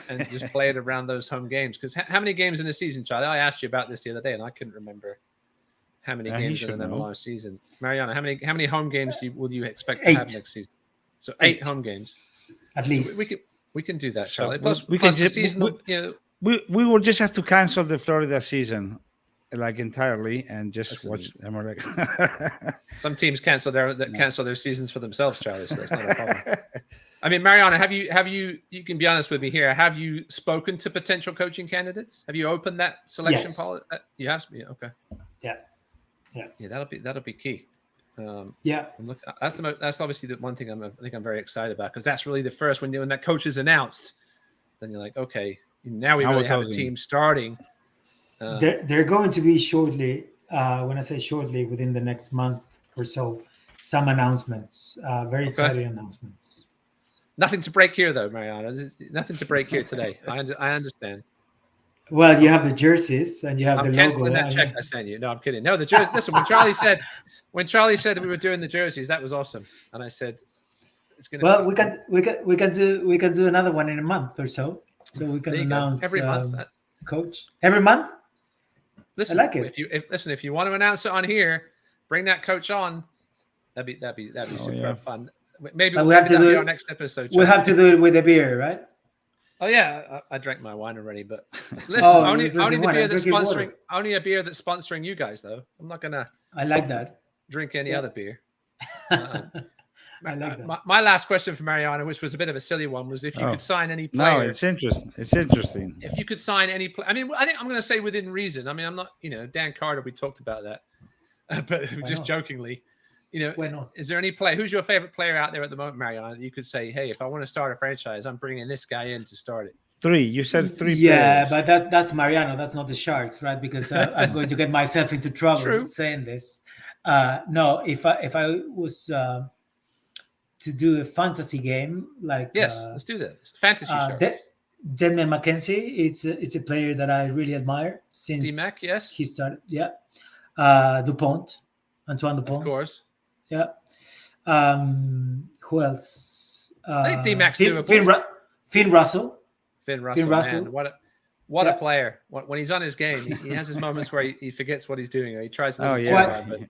and just play it around those home games. Because how many games in a season, Charlie? I asked you about this the other day, and I couldn't remember how many games in an MLR season. Mariano, how many home games will you expect to have next season? So 8 home games, at least. So we can do that, Charlie. So plus we can the season. We will just have to cancel the Florida season, like entirely, and just watch MLR. Some teams cancel their seasons for themselves, Charlie. So that's not a problem. I mean, Mariano, have you? You can be honest with me here. Have you spoken to potential coaching candidates? Have you opened that selection policy? You have. Okay. Yeah. That'll be key. Look, that's obviously the one thing I'm very excited about, because that's really the first when that coach is announced. Then you're like, okay, now we really have a team starting. They're going to be shortly. When I say shortly, within the next month or so, some announcements. Very exciting announcements. Nothing to break here, though, Mariano. Nothing to break here today. I understand. Well, you have the jerseys and you have the logo. I'm canceling that check I sent you. No, I'm kidding. No, the jersey. Listen, when Charlie said that we were doing the jerseys, that was awesome, and I said it's going to. Well, we can do another one in a month or so. So we can announce every month. Coach every month. Listen, I like it. If you want to announce it on here, bring that coach on. That'd be super fun. Maybe we have to do our next episode. We'll have to do it with a beer, right? Oh yeah, I drank my wine already, but listen, only the beer that's sponsoring, only a beer that's sponsoring you guys though. I'm not gonna. I like that. Drink any other beer. I like that. My last question for Mariano, which was a bit of a silly one, was if you could sign any player. No, it's interesting. It's interesting. If you could sign any player, I mean, I think I'm going to say within reason. I mean, I'm not, Dan Carter. We talked about that, but just jokingly. Is there any player? Who's your favorite player out there at the moment, Mariano? That you could say, hey, if I want to start a franchise, I'm bringing this guy in to start it. 3. You said 3. Yeah, players. But that's Mariano. That's not the Sharks, right? Because I'm going to get myself into trouble saying this. No, if I was to do a fantasy game, like let's do this. It's fantasy Sharks. Damian McKenzie, it's a player that I really admire since D-Mac, yes, he started. Yeah, Dupont, Antoine Dupont, of course. Yeah. Who else? I think D-Mac's doable. Finn Russell. Finn Russell. Man, what a player! When he's on his game, he has his moments where he forgets what he's doing. Or he tries to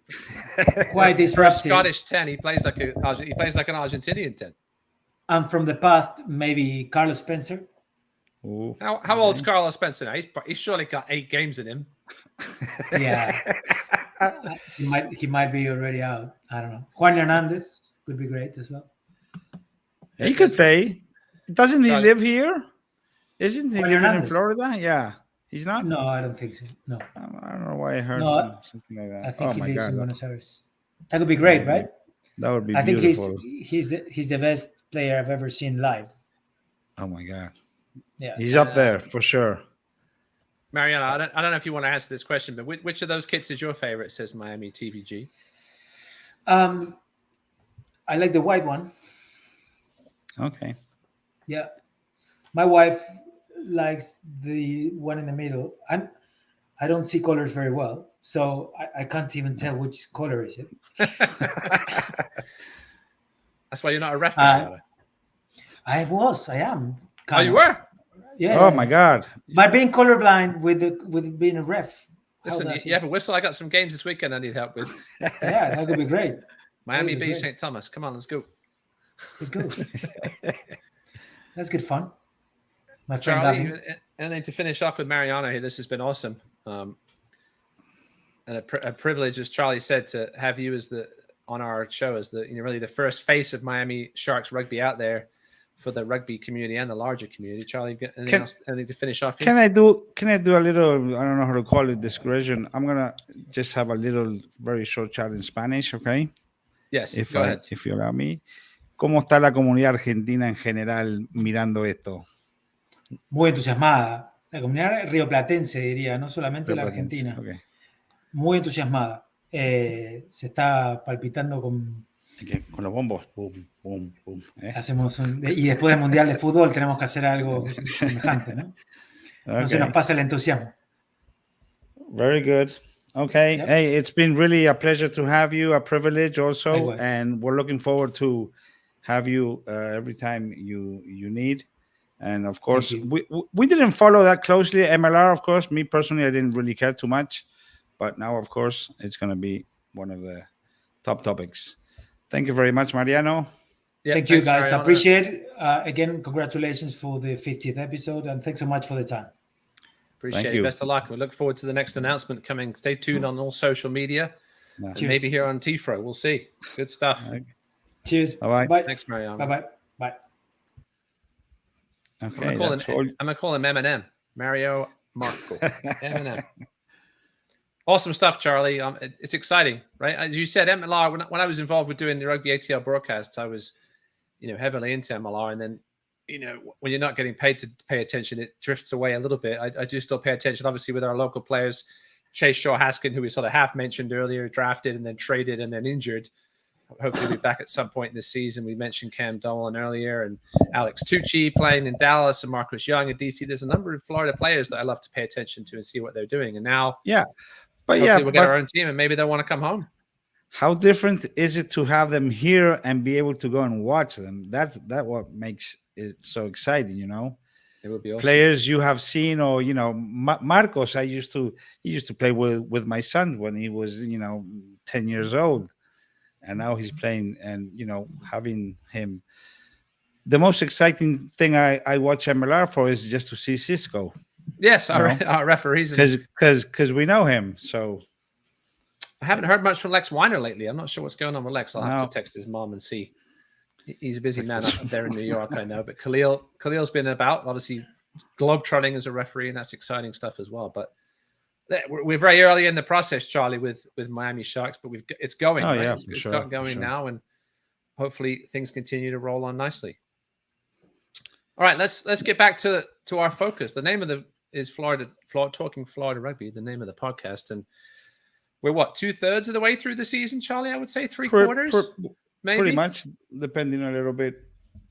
quite disruptive. Scottish 10. He plays like an Argentinian 10. And from the past, maybe Carlos Spencer. Ooh, how old's Carlos Spencer now? He's surely got 8 games in him. Yeah. he might be already out. I don't know. Juan Hernandez could be great as well. He could play. Doesn't he live here? Isn't he living in Florida? Yeah. He's not? No, I don't think so. No. I don't know why I heard something like that. I think he lives in Buenos Aires. That would be great, right? That would be beautiful. I think he's the best player I've ever seen live. Oh my God. Yeah. He's up there for sure. Mariano, I don't know if you want to answer this question, but which of those kits is your favorite, says Miami TVG? I like the white one. Okay. Yeah. My wife likes the one in the middle. I don't see colors very well, so I can't even tell which color is it. That's why you're not a ref. I am. Oh, you were? Yeah. Oh my God. By being colorblind with being a ref. Listen, you have a whistle. I got some games this weekend I need help with. Yeah, that could be great. Miami B, St. Thomas. Come on, let's go. Let's go. That's good fun. My friend Charlie, and then to finish off with Mariano here, this has been awesome. And a privilege, as Charlie said, to have you on our show as really the first face of Miami Sharks rugby out there for the rugby community and the larger community. Charlie, anything to finish off here? Can I do a little, I don't know how to call it, discretion? I'm gonna just have a little very short chat in Spanish, okay? Yes, go ahead. If you allow me. ¿Cómo está la comunidad argentina en general mirando esto? Muy entusiasmada. La comunidad rioplatense, diría, no solamente la argentina. Okay. Muy entusiasmada. Se está palpitando con los bombos. Boom, boom, boom. Hacemos y después del Mundial de Fútbol tenemos que hacer algo semejante, ¿no? Okay. No se nos pasa el entusiasmo. Very good. Okay. Yep. Hey, it's been really a pleasure to have you, a privilege also. Likewise. And we're looking forward to have you every time you need. And of course, we didn't follow that closely. MLR, of course, me personally, I didn't really care too much. But now, of course, it's going to be one of the top topics. Thank you very much, Mariano. Yeah, thank you, guys. Mariano. I appreciate it. Again, congratulations for the 50th episode. And thanks so much for the time. Appreciate it. Best of luck. We look forward to the next announcement coming. Stay tuned on all social media. And maybe here on TFRO. We'll see. Good stuff. Right. Cheers. Bye-bye. Thanks, Mariano. Bye-bye. Bye. Okay. I'm going to call him M&M. Mario Marco. M&M. Awesome stuff, Charlie. It's exciting, right? As you said, MLR, when I was involved with doing the Rugby ATL broadcasts, I was, heavily into MLR. And then, when you're not getting paid to pay attention, it drifts away a little bit. I do still pay attention, obviously, with our local players. Chase Shaw-Haskin, who we sort of half mentioned earlier, drafted and then traded and then injured. Hopefully we'll be back at some point in this season. We mentioned Cam Dolan earlier and Alex Tucci playing in Dallas and Marcus Young in DC. There's a number of Florida players that I love to pay attention to and see what they're doing. And now, we'll get our own team and maybe they'll want to come home. How different is it to have them here and be able to go and watch them? That's what makes it so exciting, It would be awesome. Players you have seen, or Marcos. He used to play with my son when he was 10 years old, and now he's playing, and having him the most exciting thing I watch MLR for is just to see Cisco. Yes, our referees. Because we know him. So I haven't heard much from Lex Weiner lately. I'm not sure what's going on with Lex. I'll have to text his mom and see. He's a busy man up there in New York, I know. But Khalil's been about, obviously, globetrotting as a referee, and that's exciting stuff as well. But we're very early in the process, Charlie, with Miami Sharks, but it's going. Oh, right? yeah, It's got going now, and hopefully things continue to roll on nicely. All right, let's get back to our focus. The name of is Talking Florida Rugby, the name of the podcast, and we're 2/3 of the way through the season, Charlie. I would say 3/4, maybe. Pretty much, depending a little bit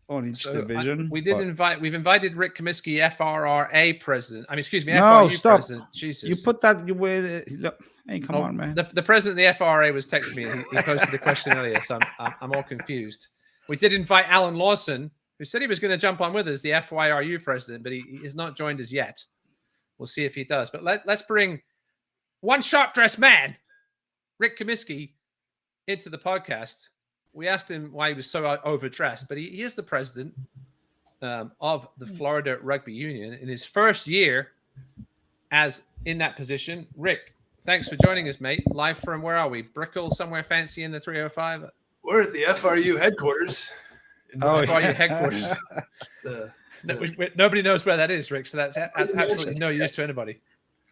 on each division. We've invited Rick Comisky, FRRA president. FRU president. Jesus, you put that. Look, hey, come on, man. The president of the FRRA was texting me. He posted the question earlier, so I'm all confused. We did invite Alan Lawson, who said he was going to jump on with us, the FYRU president, but he has not joined us yet. We'll see if he does. But let's bring one sharp-dressed man, Rick Comisky, into the podcast. We asked him why he was so overdressed, but he is the president of the Florida Rugby Union in his first year as in that position. Rick, thanks for joining us, mate. Live from, where are we? Brickell, somewhere fancy in the 305? We're at the FRU headquarters. FRU headquarters. Nobody knows where that is, Rick, so that's absolutely no use to anybody.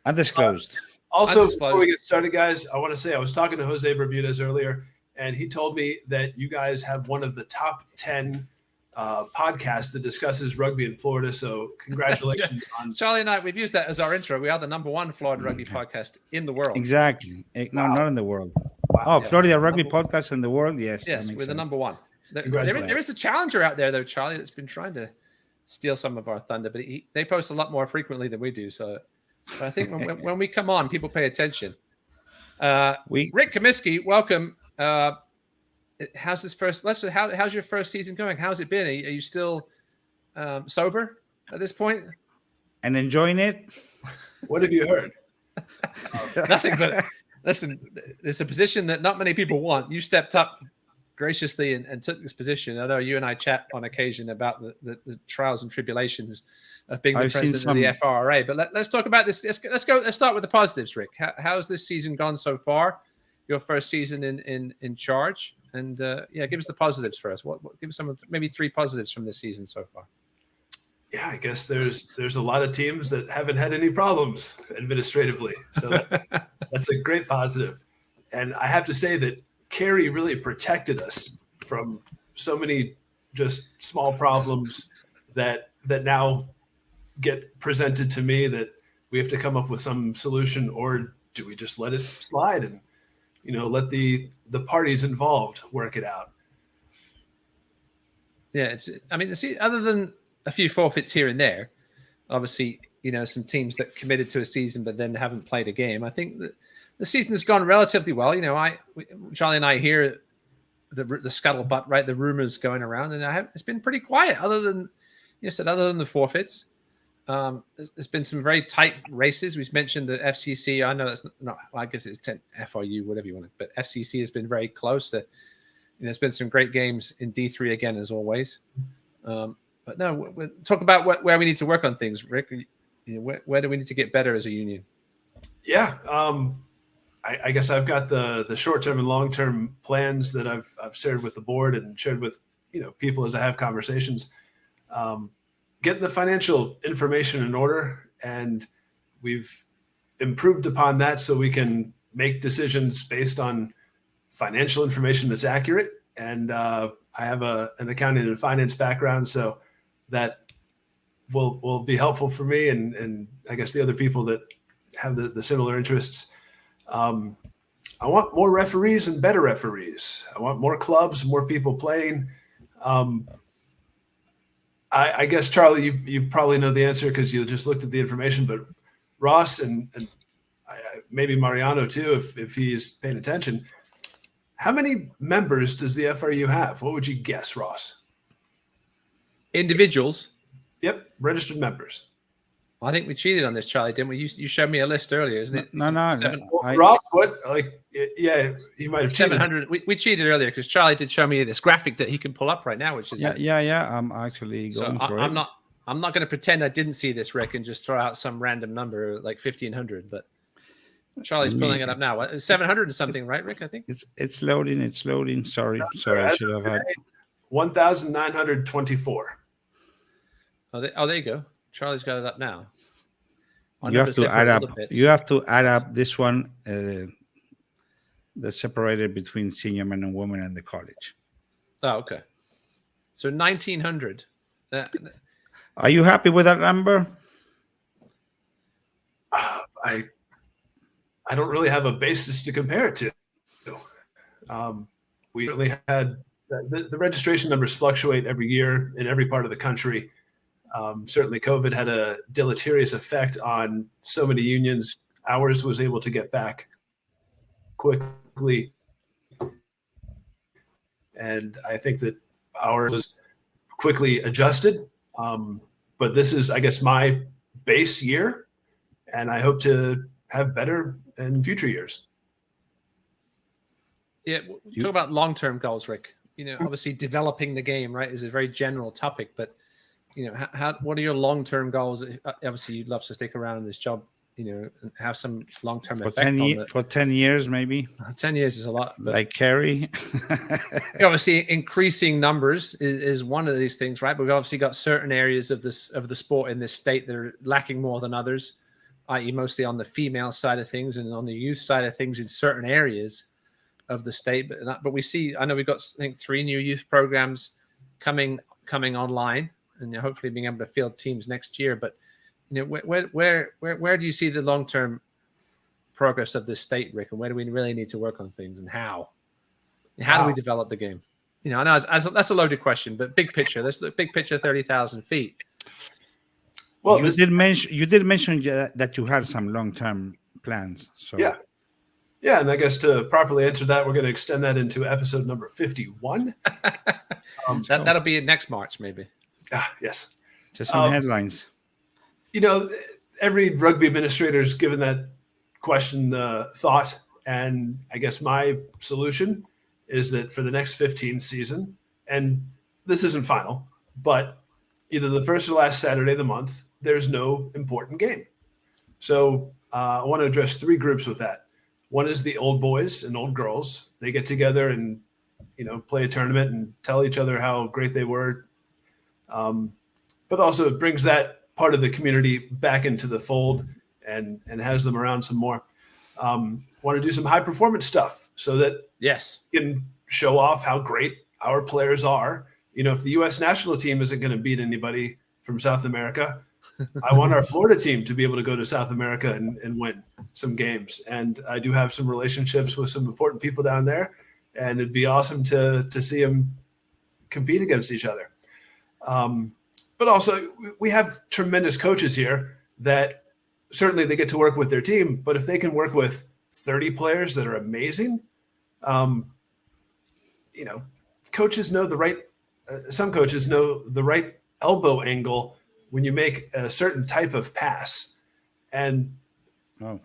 Undisclosed. Also, before we get started, guys, I want to say I was talking to Jose Bermudez earlier, and he told me that you guys have one of the top 10 podcasts that discusses rugby in Florida. So congratulations on Charlie and I. We've used that as our intro. We are the #1 Florida rugby podcast in the world. Exactly. No, not in the world. Wow. Florida rugby podcast in the world. Yes, we're the #1. There is a challenger out there, though, Charlie, that's been trying to steal some of our thunder, but they post a lot more frequently than we do. So I think when we come on, people pay attention. Rick Comisky, welcome. How's your first season going? How's it been? Are you still sober at this point and enjoying it? What have you heard? Nothing, but listen, it's a position that not many people want. You stepped up graciously and took this position. I know you and I chat on occasion about the trials and tribulations of being the president of the FRRA, but let's talk about this. Let's start with the positives, Rick. How's this season gone so far? Your first season in charge, and give us the positives first. Give us maybe 3 positives from this season so far. Yeah, I guess there's a lot of teams that haven't had any problems administratively, so that's a great positive. And I have to say that Kerry really protected us from so many just small problems that now get presented to me that we have to come up with some solution, or do we just let it slide and let the parties involved work it out? Yeah, other than a few forfeits here and there, obviously, some teams that committed to a season but then haven't played a game. I think that the season's gone relatively well. Charlie and I hear the scuttlebutt, right? The rumors going around, and it's been pretty quiet. Other than the forfeits, there's been some very tight races. We've mentioned the FCC. I know that's not. I guess it's 10 FRU, whatever you want, but FCC has been very close. There's been some great games in D3 again, as always. But no, we'll talk about where we need to work on things, Rick. Where do we need to get better as a union? Yeah. I guess I've got the short-term and long-term plans that I've shared with the board and shared with people as I have conversations. Getting the financial information in order, and we've improved upon that so we can make decisions based on financial information that's accurate. And I have an accounting and finance background, so that will be helpful for me and I guess the other people that have the similar interests. I want more referees and better referees. I want more clubs, more people playing. I guess, Charlie, you probably know the answer because you just looked at the information, but Ross and maybe Mariano too, if he's paying attention, how many members does the FRU have? What would you guess, Ross? Individuals? Yep, registered members. I think we cheated on this, Charlie, didn't we? You showed me a list earlier, isn't it? No. Ross, what? Like, yeah, you might have cheated. 700. We cheated earlier because Charlie did show me this graphic that he can pull up right now, which is yeah. I'm actually going for it. I'm not going to pretend I didn't see this, Rick, and just throw out some random number like 1,500. But Charlie's pulling it up now. 700 and something, right, Rick? I think it's loading. It's loading. Sorry. I should have had 1,924. Oh, there you go. Charlie's got it up now. You have to add up. You have to add up this one. That's separated between senior men and women and the college. Oh, okay. So 1,900. Are you happy with that number? I don't really have a basis to compare it to. We really had the registration numbers fluctuate every year in every part of the country. Certainly, COVID had a deleterious effect on so many unions. Ours was able to get back quickly, and I think that ours was quickly adjusted. But this is, I guess, my base year, and I hope to have better in future years. Yeah, talk about long-term goals, Rick. Obviously, developing the game, right, is a very general topic, but what are your long-term goals? Obviously, you'd love to stick around in this job, and have some long-term effect for 10 years, maybe. 10 years is a lot. Like Kerry. Obviously, increasing numbers is one of these things, right? But we've obviously got certain areas of the sport in this state that are lacking more than others, i.e. mostly on the female side of things and on the youth side of things in certain areas of the state. But we see, I know we've got, I think, 3 new youth programs coming online, and hopefully being able to field teams next year. But where do you see the long-term progress of this state, Rick, and where do we really need to work on things, and how do we develop the game? I know that's a loaded question, but big picture. Let's look big picture, 30,000 feet. Well, you did mention that you had some long-term plans. So yeah, and I guess to properly answer that, we're going to extend that into episode number 51. That'll be next March, maybe. Yes. Just some headlines. Every rugby administrator is given that question thought, and I guess my solution is that for the next 15 season, and this isn't final, but either the first or last Saturday of the month, there's no important game. So I want to address 3 groups with that. One is the old boys and old girls. They get together and, play a tournament and tell each other how great they were. But also it brings that part of the community back into the fold and has them around some more. Want to do some high performance stuff so that you can show off how great our players are. If the U.S. national team isn't going to beat anybody from South America, I want our Florida team to be able to go to South America and win some games. And I do have some relationships with some important people down there, and it'd be awesome to see them compete against each other. But also we have tremendous coaches here that certainly they get to work with their team, but if they can work with 30 players that are amazing, coaches know some coaches know the right elbow angle when you make a certain type of pass, and wow.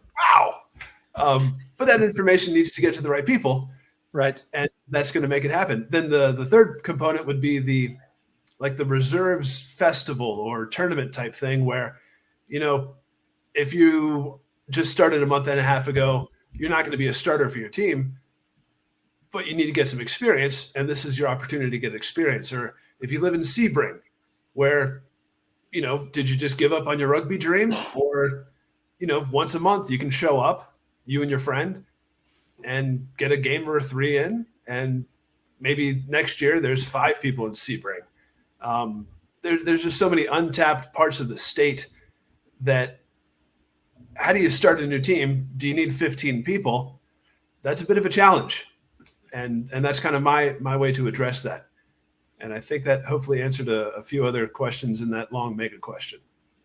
But that information needs to get to the right people. Right. And that's going to make it happen. Then the third component would be the reserves festival or tournament type thing where, if you just started a month and a half ago, you're not going to be a starter for your team, but you need to get some experience. And this is your opportunity to get experience. Or if you live in Sebring, where, did you just give up on your rugby dream? Or, once a month you can show up, you and your friend, and get a game or 3 in. And maybe next year there's 5 people in Sebring. There's just so many untapped parts of the state that how do you start a new team? Do you need 15 people? That's a bit of a challenge. And that's kind of my way to address that. And I think that hopefully answered a few other questions in that long mega question.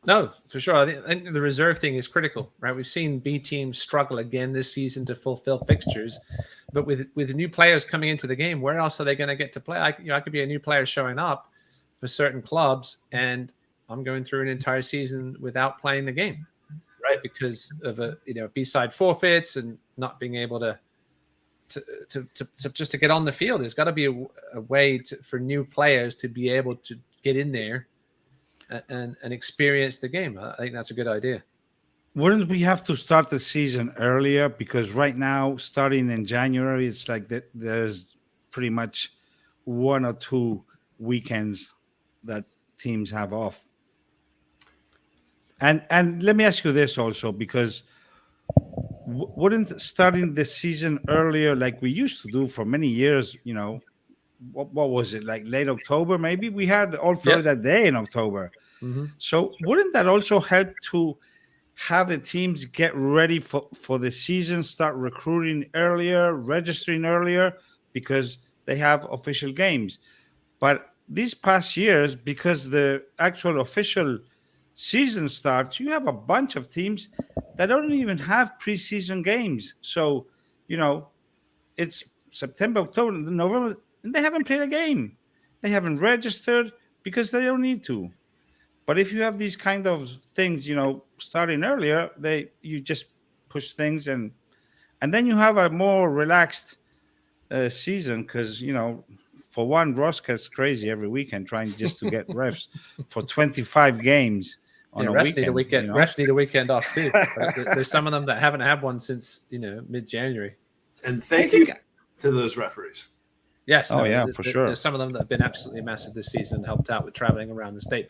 No, for sure. I think the reserve thing is critical, right? We've seen B teams struggle again this season to fulfill fixtures, but with new players coming into the game, where else are they going to get to play? I could be a new player showing up for certain clubs, and I'm going through an entire season without playing the game, right? Because of B-side forfeits and not being able to just to get on the field. There's got to be a way for new players to be able to get in there and experience the game. I think that's a good idea. Wouldn't we have to start the season earlier? Because right now, starting in January, it's like there's pretty much 1 or 2 weekends that teams have off. And let me ask you this also, because wouldn't starting the season earlier, like we used to do for many years, what was it, like late October? Maybe we had All Florida Day in October. Mm-hmm. So wouldn't that also help to have the teams get ready for the season, start recruiting earlier, registering earlier, because they have official games? But these past years, because the actual official season starts, you have a bunch of teams that don't even have preseason games. So, it's September, October, November, and they haven't played a game. They haven't registered because they don't need to. But if you have these kind of things, starting earlier, you just push things and then you have a more relaxed season, because for one, Rosca's crazy every weekend trying just to get refs for 25 games on a weekend. Refs need a weekend off too. There's some of them that haven't had one since mid-January. And thank you to those referees. Yes. For sure. There's some of them that have been absolutely massive this season, helped out with traveling around the state.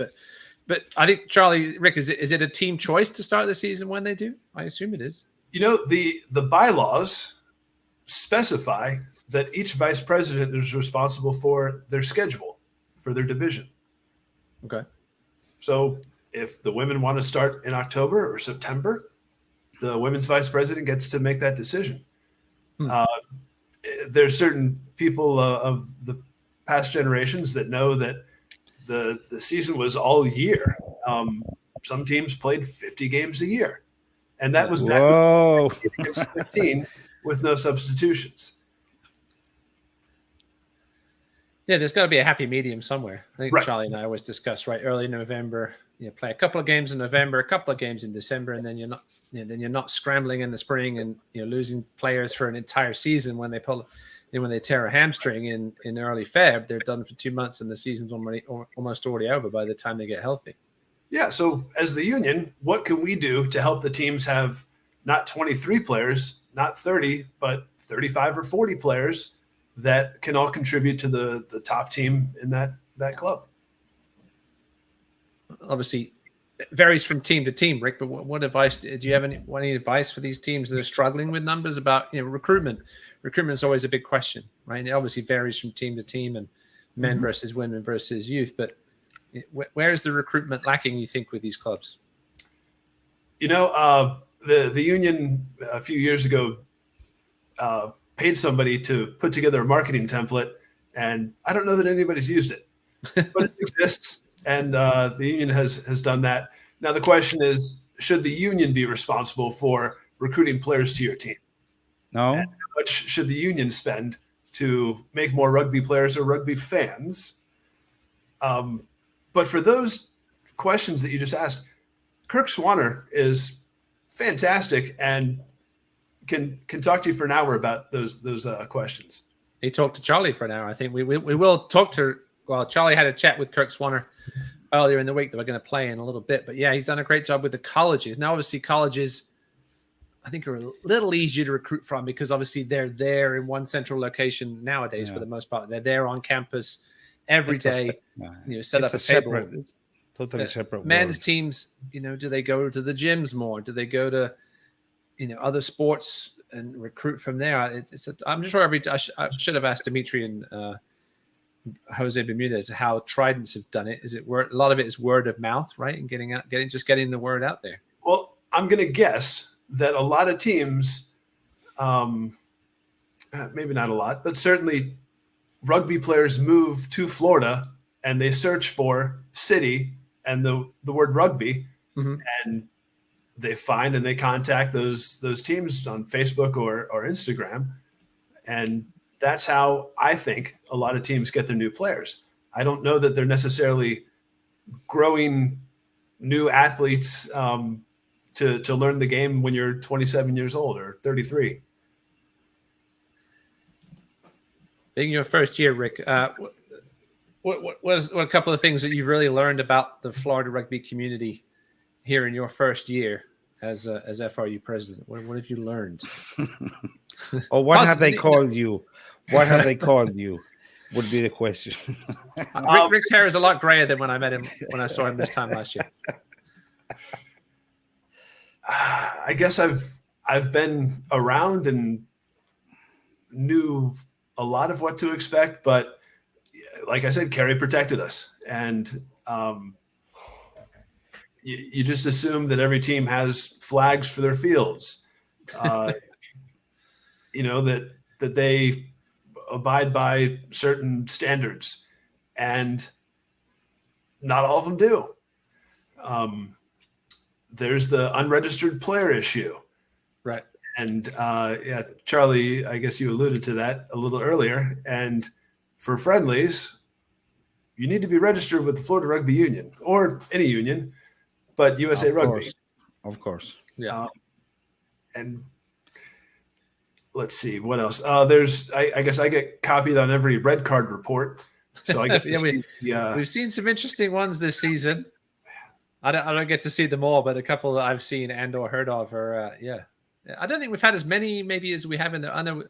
But I think, Charlie, Rick, is it a team choice to start the season when they do? I assume it is. The bylaws specify that each vice president is responsible for their schedule for their division. Okay. So if the women want to start in October or September, the women's vice president gets to make that decision. There's certain people of the past generations that know that the season was all year. Some teams played 50 games a year, and that was back against 15 with no substitutions. Yeah, there's got to be a happy medium somewhere. I think right. Charlie and I always discuss early November. Play a couple of games in November, a couple of games in December, and then you're not scrambling in the spring and losing players for an entire season when they when they tear a hamstring in early Feb. They're done for 2 months and the season's almost already over by the time they get healthy. Yeah. So as the union, what can we do to help the teams have not 23 players, not 30, but 35 or 40 players that can all contribute to the top team in that club? Obviously, it varies from team to team, Rick. But what advice do you have? Any advice for these teams that are struggling with numbers about recruitment? Recruitment is always a big question, right? And it obviously varies from team to team and men versus women versus youth. But where is the recruitment lacking, you think, with these clubs? The union a few years ago paid somebody to put together a marketing template, and I don't know that anybody's used it, but it exists. And the union has done that. Now, the question is, should the union be responsible for recruiting players to your team? No. And how much should the union spend to make more rugby players or rugby fans? But for those questions that you just asked, Kirk Swanner is fantastic and can talk to you for an hour about those questions. He talked to Charlie for an hour. I think we will talk to. Well, Charlie had a chat with Kirk Swanner earlier in the week that we're going to play in a little bit. But yeah, he's done a great job with the colleges. Now, obviously, colleges, I think, are a little easier to recruit from because obviously they're there in one central location nowadays for the most part. They're there on campus every day. Set up a table. Totally separate. Men's teams, do they go to the gyms more? Do they go to, other sports and recruit from there? I'm sure I should have asked Dimitri and Jose Bermudez how Tridents have done it. Is it a lot of it is word of mouth, right? And getting the word out there. Well, I'm going to guess that a lot of teams, maybe not a lot, but certainly rugby players move to Florida and they search for city and the word rugby, and they find and they contact those teams on Facebook or Instagram, and that's how I think a lot of teams get their new players. I don't know that they're necessarily growing new athletes to learn the game when you're 27 years old or 33. Being your first year, Rick, what are a couple of things that you've really learned about the Florida rugby community here in your first year as FRU president? What have you learned? Or what have they called you? What have they called you? Would be the question. Rick's hair is a lot grayer than when I saw him this time last year. I guess I've been around and knew a lot of what to expect, but like I said, Kerry protected us, and you just assume that every team has flags for their fields, that they abide by certain standards, and not all of them do. There's the unregistered player issue. Right. And Charlie, I guess you alluded to that a little earlier. And for friendlies, you need to be registered with the Florida Rugby Union or any union, but USA Rugby. Of course. Yeah. And let's see what else. I guess I get copied on every red card report. So I get to see we've seen some interesting ones this season. I don't get to see them all, but a couple that I've seen and or heard of are I don't think we've had as many maybe as we have in the. I know.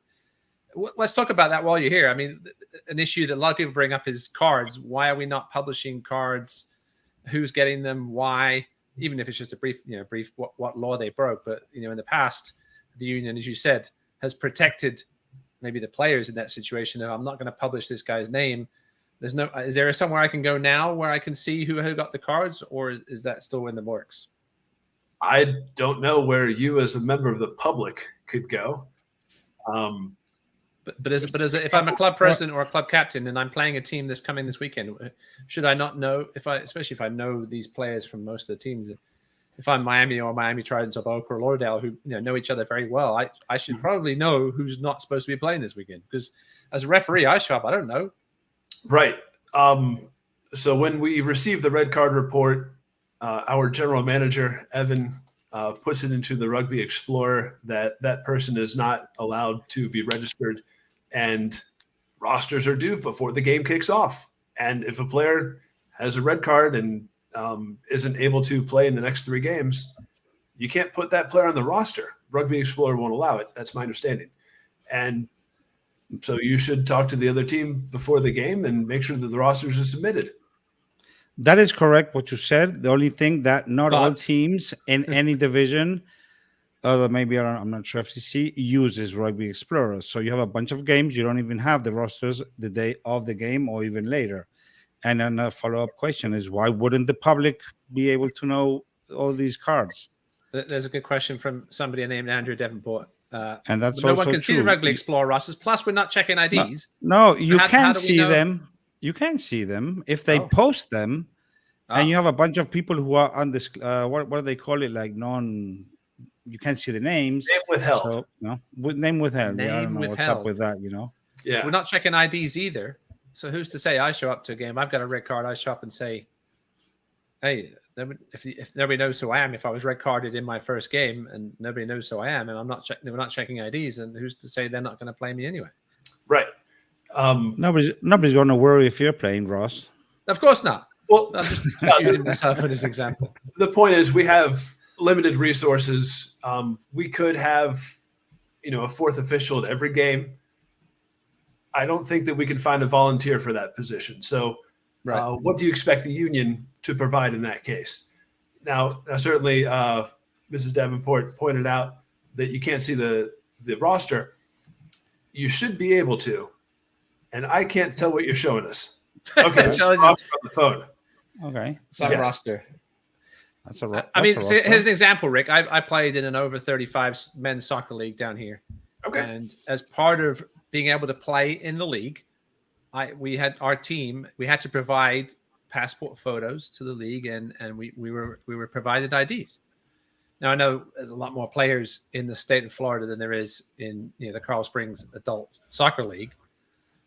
Let's talk about that while you're here. I mean, an issue that a lot of people bring up is cards. Why are we not publishing cards? Who's getting them? Why? Even if it's just a brief what law they broke. But in the past, the union, as you said, has protected maybe the players in that situation. Of I'm not going to publish this guy's name. Is there somewhere I can go now where I can see who got the cards, or is that still in the works? I don't know where you, as a member of the public, could go. But if I'm a club president or a club captain and I'm playing a team this weekend, should I not know especially if I know these players from most of the teams? If I'm Miami or Miami Tridents or Boca or Lauderdale, who know each other very well, I should probably know who's not supposed to be playing this weekend, because as a referee, I show up, I don't know. Right. So when we receive the red card report, our general manager, Evan, puts it into the Rugby Explorer that person is not allowed to be registered, and rosters are due before the game kicks off. And if a player has a red card and isn't able to play in the next 3 games, you can't put that player on the roster. Rugby Explorer won't allow it. That's my understanding. And so you should talk to the other team before the game and make sure that the rosters are submitted. That is correct what you said. The only thing that not all teams in any division, maybe I'm not sure, FCC uses Rugby Explorer. So you have a bunch of games, you don't even have the rosters the day of the game or even later. And then a follow-up question is, why wouldn't the public be able to know all these cards? There's a good question from somebody named Andrew Davenport. And that's no also one can see true. the Rugby Explorer rosters. Plus, we're not checking IDs. No, you how can do we see know? them. You can see them if they post them, and you have a bunch of people who are on this. What do they call it? Like non. You can't see the names. Name withheld. So, name withheld. I don't know withheld. what's up with that. Yeah, we're not checking IDs either. So who's to say I show up to a game? I've got a red card. I show up and say, "Hey, if nobody knows who I am, if I was red carded in my first game and nobody knows who I am, and we're not checking IDs, and who's to say they're not going to play me anyway?" Right. Nobody's going to worry if you're playing, Ross. Of course not. Well, I'm just using myself as an example. The point is, we have limited resources. We could have, a fourth official at every game. I don't think that we can find a volunteer for that position. So, what do you expect the union to provide in that case? Now certainly, Mrs. Davenport pointed out that you can't see the roster. You should be able to, and I can't tell what you're showing us. Okay, let's cross on the phone. Okay, some roster. That's a roster. I mean, so here's an example, Rick. I played in an over 35 men's soccer league down here. Okay, and as part of being able to play in the league, we had to provide passport photos to the league, and we were provided IDs. Now I know there's a lot more players in the state of Florida than there is in the Carl Springs Adult Soccer League,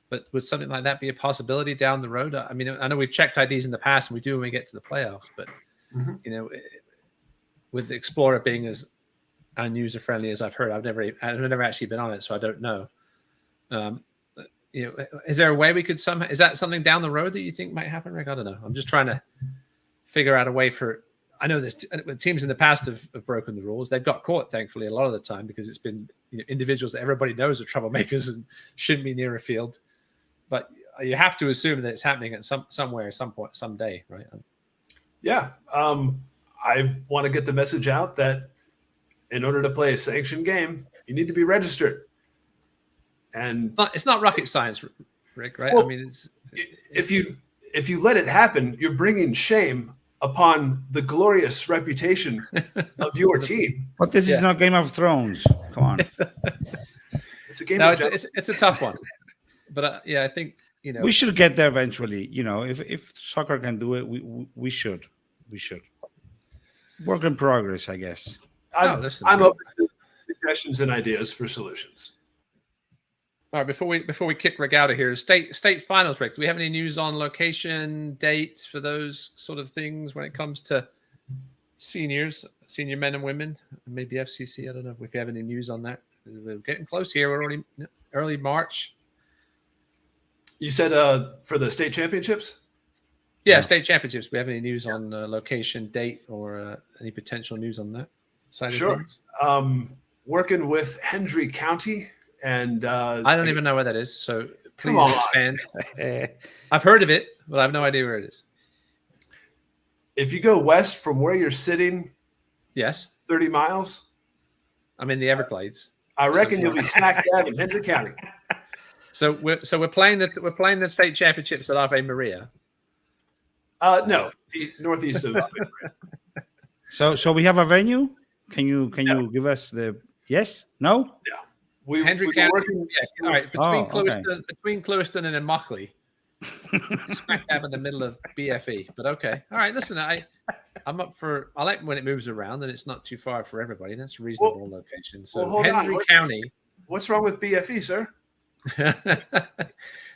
but would something like that be a possibility down the road? I mean, I know we've checked IDs in the past, and we do when we get to the playoffs, but you know, with the Explorer being as user friendly as I've heard, I've never actually been on it, so I don't know. You know, is there a way we could somehow? Is that something down the road that you think might happen, Rick? I don't know. I'm just trying to figure out a way for. I know this teams in the past have broken the rules. They've got caught, thankfully, a lot of the time because it's been individuals that everybody knows are troublemakers and shouldn't be near a field. But you have to assume that it's happening at somewhere, some point, someday, right? Yeah. I want to get the message out that in order to play a sanctioned game, you need to be registered. And it's not rocket science, Rick, right? Well, I mean, if you let it happen, you're bringing shame upon the glorious reputation of your team. But this is not Game of Thrones. Come on. It's a game. No, it's a tough one. But yeah, I think we should get there eventually. If soccer can do it, we should. Work in progress, I guess. I'm open to suggestions and ideas for solutions. All right, before we kick Rick out of here, state finals, Rick. Do we have any news on location, dates for those sort of things when it comes to senior men and women, and maybe FCC? I don't know if we have any news on that. We're getting close here. We're already early March. You said for the state championships? Yeah, state championships. Do we have any news on location, date, or any potential news on that side of things? Working with Hendry County. And I don't even know where that is, so please expand. I've heard of it, but I have no idea where it is. If you go west from where you're sitting, yes, 30 miles. I'm in the Everglades. I reckon you'll be smack dab in Hendry County. So we're playing the state championships at Ave Maria. No, northeast of Ave Maria. So we have a venue. Can you give us the yes? No? Yeah. Hendry County. All right. Between Clewiston and Immokalee, smack dab in the middle of BFE. But okay. All right. Listen, I'm up for. I like when it moves around and it's not too far for everybody. That's a reasonable location. So Hendry County. What's wrong with BFE, sir?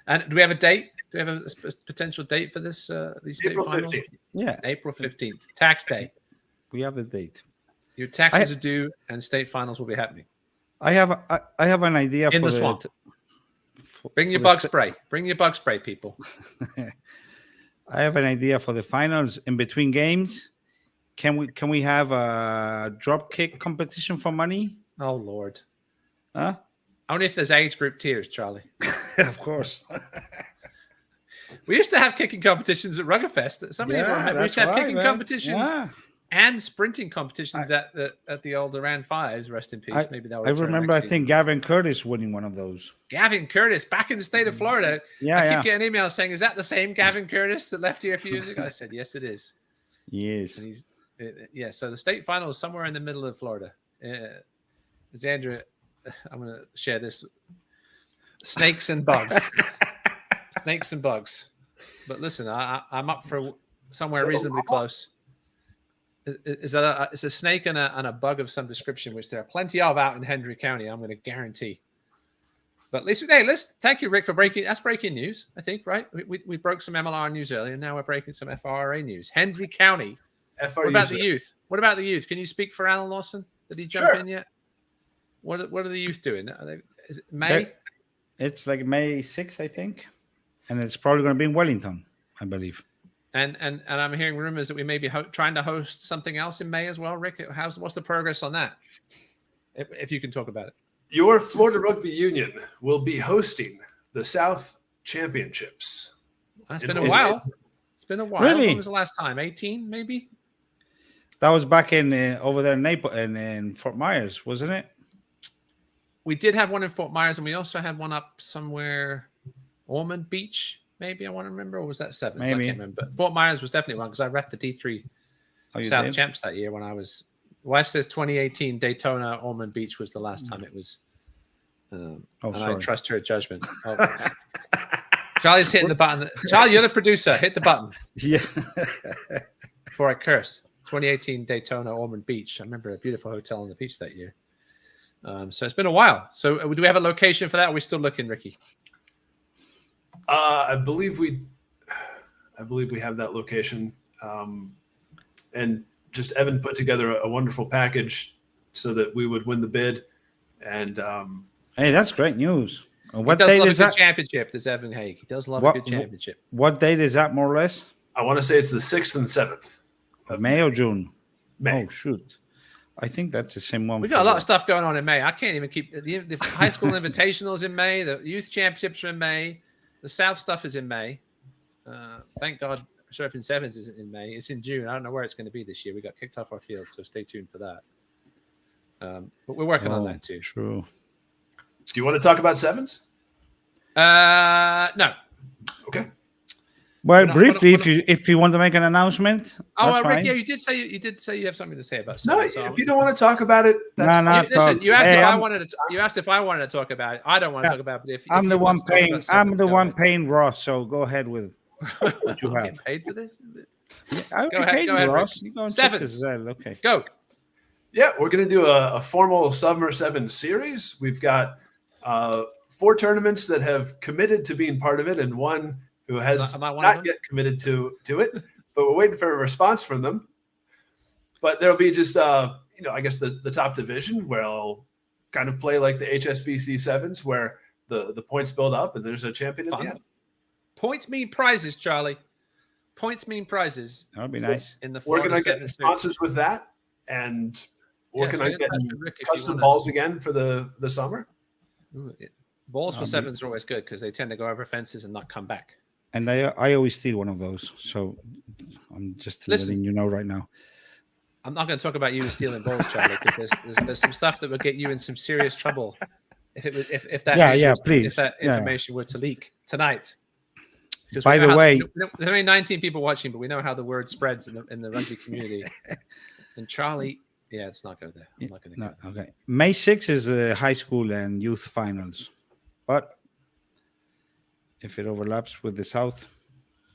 And do we have a date? Do we have a potential date for this? These state April finals? 15th. Yeah, April 15th, tax day. We have the date. Your taxes are due, and state finals will be happening. I have an idea in the swamp. Bring your bug spray. Bring your bug spray, people. I have an idea for the finals. In between games, can we have a drop kick competition for money? Oh Lord. Huh? Only if there's age group tiers, Charlie. Of course. We used to have kicking competitions at Ruggerfest. We used to have kicking competitions and sprinting competitions at the old Iran Fives. Rest in peace. Maybe that. I remember. I think Gavin Curtis winning one of those. Gavin Curtis back in the state of Florida. I keep getting emails saying, "Is that the same Gavin Curtis that left here a few years ago?" I said, "Yes, it is." Yes. And so the state final is somewhere in the middle of Florida. Andrew, I'm going to share this. Snakes and bugs. Snakes and bugs. But listen, I'm up for somewhere reasonably close. Is that it's a snake and a bug of some description, which there are plenty of out in Hendry County, I'm going to guarantee. But at least, thank you, Rick, for breaking. That's breaking news, I think, right? We broke some MLR news earlier, and now we're breaking some FRRA news. Hendry County. FRRA. What about the youth? What about the youth? Can you speak for Alan Lawson? Did he jump in yet? What are the youth doing? Is it May? It's like May 6th, I think, and it's probably going to be in Wellington, I believe. And I'm hearing rumors that we may be trying to host something else in May as well. Rick, what's the progress on that? If you can talk about it. Your Florida Rugby Union will be hosting the South Championships. It's been a while. It's been a while. Really? When was the last time? 18, maybe? That was back in over there in Naples and in Fort Myers, wasn't it? We did have one in Fort Myers, and we also had one up somewhere, Ormond Beach. Maybe I want to remember, or was that Sevens? Maybe. I can't remember. But Fort Myers was definitely one because I ref the D3 South Champs that year when I was. Wife says 2018 Daytona Ormond Beach was the last time it was. And I trust her judgment. Charlie's hitting the button. Charlie, you're the producer. Hit the button. Yeah. Before I curse. 2018 Daytona Ormond Beach. I remember a beautiful hotel on the beach that year. So it's been a while. So do we have a location for that? Or are we still looking, Ricky? I believe we have that location. and just Evan put together a wonderful package so that we would win the bid. And hey, that's great news. What date is that? Championship. Does Evan Haig? He does love a good championship. What date is that, more or less? I want to say it's the 6th and 7th of May or June. May. Oh shoot! I think that's the same one. We got a lot of stuff going on in May. I can't even keep the high school invitationals in May. The youth championships are in May. The South stuff is in May. Thank God, Surfing Sevens isn't in May. It's in June. I don't know where it's going to be this year. We got kicked off our field, so stay tuned for that. But we're working on that too. True. Do you want to talk about sevens? No. Okay. Well, briefly, if you want to make an announcement. Oh, Rick, yeah, you did say you have something to say about sevens. No, if you don't want to talk about it, that's fine. Listen, you asked if I wanted to. You asked if I wanted to talk about it. I don't want to talk about it. But I'm the one paying Ross. So go ahead with what you have. Getting paid for this? Go ahead, Ross. Sevens. Okay. Go. Yeah, we're going to do a formal Summer 7 series. We've got 4 tournaments that have committed to being part of it, and one who has not yet committed to it, but we're waiting for a response from them. But there'll be just, I guess the top division where I'll kind of play like the HSBC 7s where the points build up and there's a champion at the end. Points mean prizes, Charlie. Points mean prizes. That would be nice. We're going to get sponsors with that, and working on getting custom balls again for the summer. Ooh, balls for sevens are always good because they tend to go over fences and not come back. And I always steal one of those, so I'm just letting you know right now. I'm not going to talk about you stealing balls, Charlie, because there's some stuff that would get you in some serious trouble if that information were to leak tonight. By the way, there's only 19 people watching, but we know how the word spreads in the rugby community. And Charlie, let's not go there. I'm not going to go there. Okay. May 6th is the high school and youth finals, but if it overlaps with the South,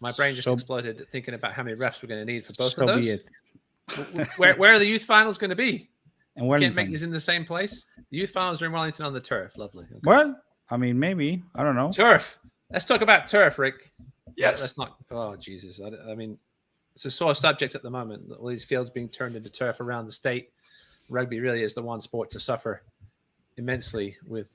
my brain just exploded thinking about how many refs we're going to need for both of those. Where are the youth finals going to be? And Wellington. Can't make these in the same place. The youth finals are in Wellington on the turf. Lovely. Okay. Well, I mean, maybe I don't know. Turf. Let's talk about turf, Rick. Yes. Let's not. Oh Jesus. I mean, it's a sore subject at the moment. All these fields being turned into turf around the state. Rugby really is the one sport to suffer immensely with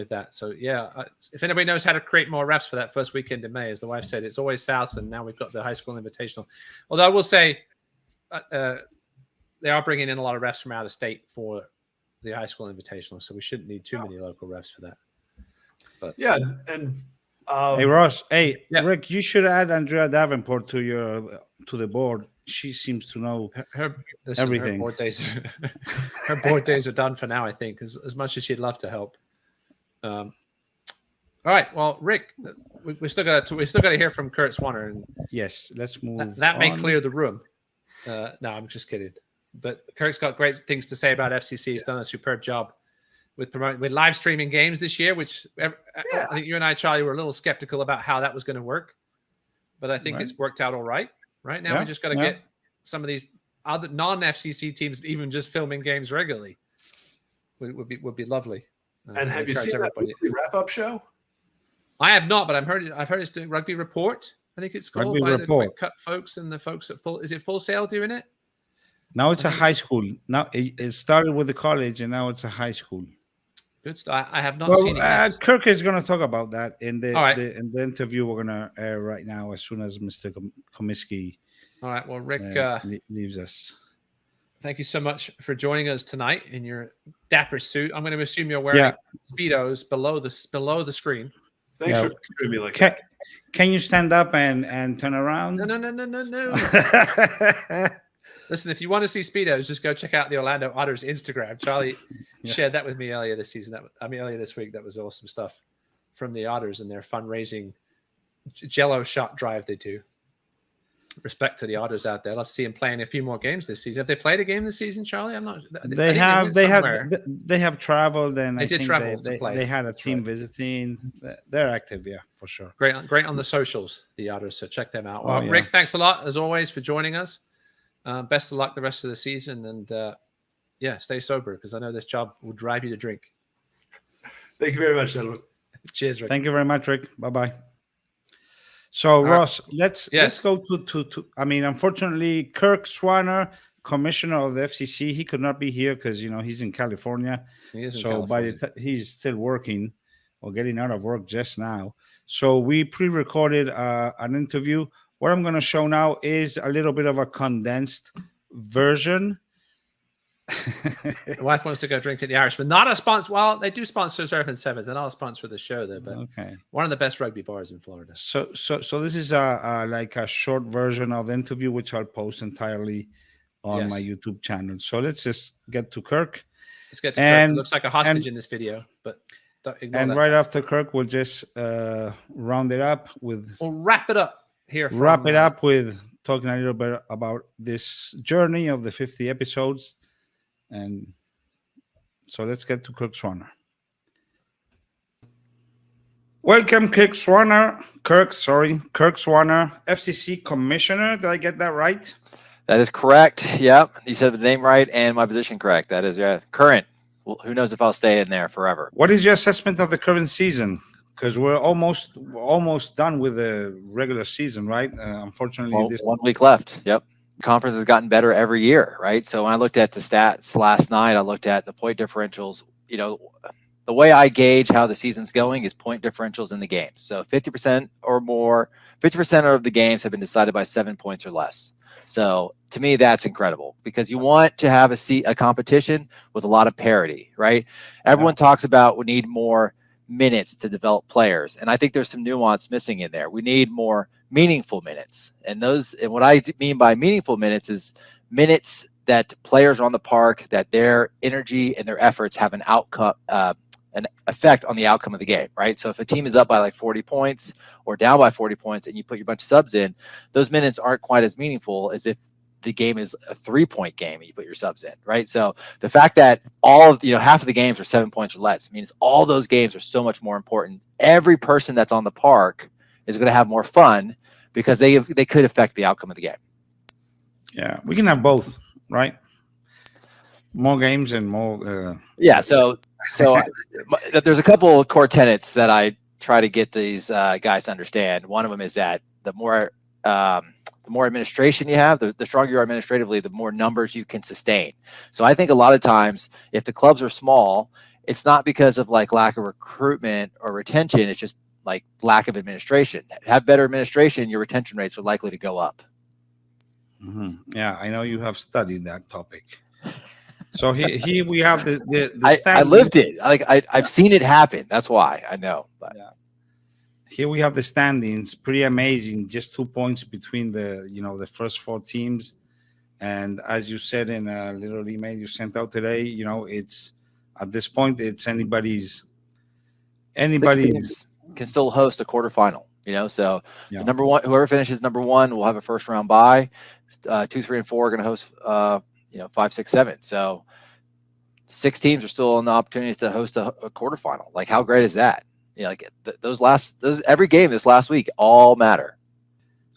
that. So if anybody knows how to create more refs for that first weekend in May, as the wife said, it's always South, and now we've got the high school invitational. Although I will say they are bringing in a lot of refs from out of state for the high school invitational, so we shouldn't need too many local refs for that. But and hey Ross, Rick, you should add Andrea Davenport to the board. She seems to know everything. Her board days are done for now, I think, as much as she'd love to help. All right. Well, Rick, we still got to hear from Kirk Swanner. And yes, let's move. That may clear the room. No, I'm just kidding. But Kirk's got great things to say about FCC. He's done a superb job with live streaming games this year, which I think you and I, Charlie, were a little skeptical about how that was going to work. But I think it's worked out all right. Right now, we just got to get some of these other non-FCC teams even just filming games regularly. Would be lovely. And have you seen that weekly wrap-up show? I have not, but I've heard it's doing Rugby Report. I think it's called by the Quick Cut folks and the folks at Full. Is it Full Sail doing it? Now it's a high school. Now it started with the college, and now it's a high school. Good stuff. I have not seen it yet. Kirk is going to talk about that in the interview we're going to air right now as soon as Mr. Comisky. All right. Well, Rick leaves us. Thank you so much for joining us tonight in your dapper suit. I'm going to assume you're wearing Speedos below the screen. Thanks for treating me like that. Can you stand up and turn around? No. Listen, if you want to see Speedos, just go check out the Orlando Otters Instagram. Charlie shared that with me earlier this week. That was awesome stuff from the Otters and their fundraising Jello shot drive they do. Respect to the Otters out there. I'd love to see them playing a few more games this season. Have they played a game this season, Charlie? I'm not. They have traveled, and they had a team visiting. They're active, for sure. Great on the socials, the Otters. So check them out. Well, Rick, thanks a lot as always for joining us. Best of luck the rest of the season, and stay sober because I know this job will drive you to drink. Thank you very much, gentlemen. Cheers, Rick. Thank you very much, Rick. Bye-bye. So Ross, let's go to. I mean, unfortunately, Kirk Swanner, Commissioner of the FCC, he could not be here because he's in California. He is in so California. He's still working or getting out of work just now. So we pre-recorded an interview. What I'm going to show now is a little bit of a condensed version. The wife wants to go drink at the Irish, but not a sponsor. Well, they do sponsor Surf and Sevens. They're not a sponsor of the show, though. But one of the best rugby bars in Florida. So this is like a short version of the interview, which I'll post entirely on my YouTube channel. So let's just get to Kirk. Let's get to Kirk. It looks like a hostage in this video, but right after Kirk, we'll just round it up with. We'll wrap it up here. Wrap it up with talking a little bit about this journey of the 50 episodes. And so let's get to Kirk Swanner. Welcome, Kirk Swanner, FCC Commissioner. Did I get that right? That is correct. Yep. You said the name right and my position correct. That is current. Well, who knows if I'll stay in there forever. What is your assessment of the current season? Because we're almost done with the regular season, right? Unfortunately, 1 week left. Yep. Conference has gotten better every year, right? So when I looked at the stats last night, I looked at the point differentials. The way I gauge how the season's going is point differentials in the games. So 50% or more, 50% of the games have been decided by 7 points or less. So to me, that's incredible because you want to have a competition with a lot of parity, right? Everyone talks about we need more minutes to develop players. And I think there's some nuance missing in there. We need more meaningful minutes. And what I mean by meaningful minutes is minutes that players are on the park, that their energy and their efforts have an outcome, an effect on the outcome of the game, right? So if a team is up by like 40 points or down by 40 points and you put your bunch of subs in, those minutes aren't quite as meaningful as if the game is a 3-point game and you put your subs in, right? So the fact that half of the games are 7 points or less means all those games are so much more important. Every person that's on the park is going to have more fun because they could affect the outcome of the game. Yeah, we can have both, right? More games and more. So there's a couple of core tenets that I try to get these guys to understand. One of them is that the more administration you have, the stronger you are administratively, the more numbers you can sustain. So I think a lot of times if the clubs are small, it's not because of like lack of recruitment or retention. It's just like lack of administration. Have better administration, your retention rates are likely to go up. Mm-hmm. Yeah, I know you have studied that topic. So here we have the I lived it. I've seen it happen. That's why I know. But. Yeah. Here we have the standings. Pretty amazing. Just 2 points between the first 4 teams. And as you said in a little email you sent out today, it's at this point it's anybody's. Can still host a quarterfinal. So the number one, whoever finishes number 1 will have a first round bye. 2, 3, and 4 are going to host 5, 6, 7. So 6 teams are still on the opportunities to host a quarterfinal. Like how great is that? Every game this last week all matter.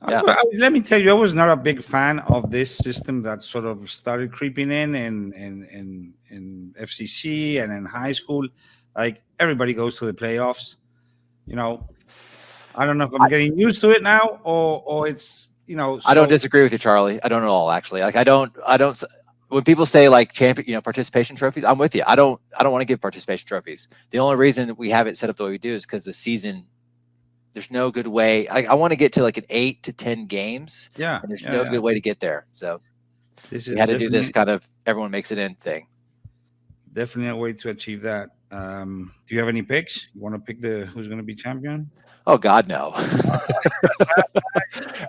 Yeah. Let me tell you, I was not a big fan of this system that sort of started creeping in FCC and in high school. Like everybody goes to the playoffs. I don't know if I'm getting used to it now or it's I don't disagree with you, Charlie. I don't at all, actually. Like I don't. When people say like participation trophies, I'm with you. I don't want to give participation trophies. The only reason we have it set up the way we do is because the season, there's no good way. I want to get to like an 8 to 10 games. Yeah. And there's no good way to get there. So we had to do this kind of everyone makes it in thing. Definitely a way to achieve that. Do you have any picks? You want to pick who's going to be champion? Oh God, no.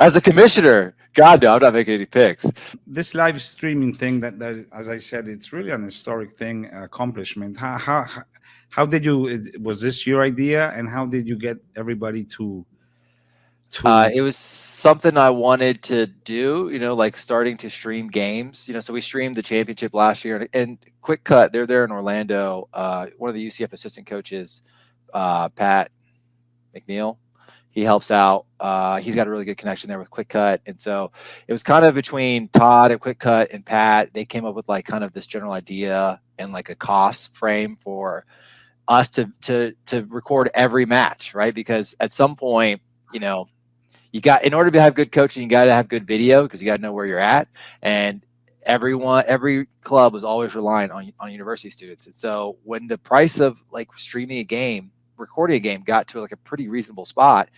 As a commissioner, God, no, I'm not making any picks. This live streaming thing that as I said, it's really an historic thing, accomplishment. How did you? Was this your idea, and how did you get everybody to? It was something I wanted to do. Like starting to stream games. So we streamed the championship last year, and quick cut. They're there in Orlando. One of the UCF assistant coaches, Pat McNeil, he helps out. He's got a really good connection there with Quick Cut. And so it was kind of between Todd at Quick Cut and Pat. They came up with like kind of this general idea and like a cost frame for us to record every match, right? Because at some point, in order to have good coaching, you got to have good video because you got to know where you're at. And every club was always relying on university students. And so when the price of like streaming a game, recording a game got to like a pretty reasonable spot,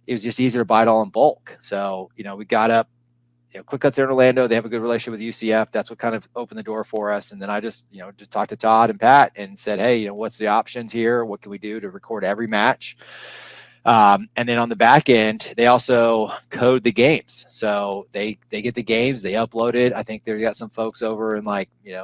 it was just easier to buy it all in bulk. So, we got up, Quick Cuts there in Orlando. They have a good relationship with UCF. That's what kind of opened the door for us. And then I just talked to Todd and Pat and said, hey, what's the options here? What can we do to record every match? And then on the back end, they also code the games. So they get the games, they upload it. I think they've got some folks over in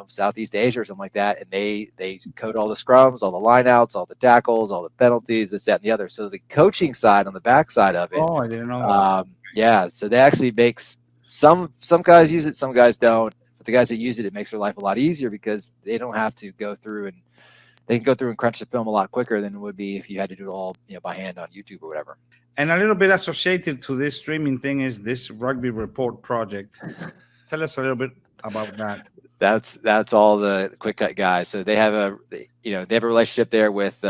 Southeast Asia or something like that. And they code all the scrums, all the lineouts, all the tackles, all the penalties, this, that, and the other. So the coaching side on the back side of it. Oh, I didn't know that. Yeah. So they actually makes some guys use it, some guys don't. But the guys that use it, it makes their life a lot easier because they don't have to go through and they can go through and crunch the film a lot quicker than it would be if you had to do it all by hand on YouTube or whatever. And a little bit associated to this streaming thing is this Rugby Report project. Tell us a little bit about that. That's all the Quick Cut guys. So they have a relationship there with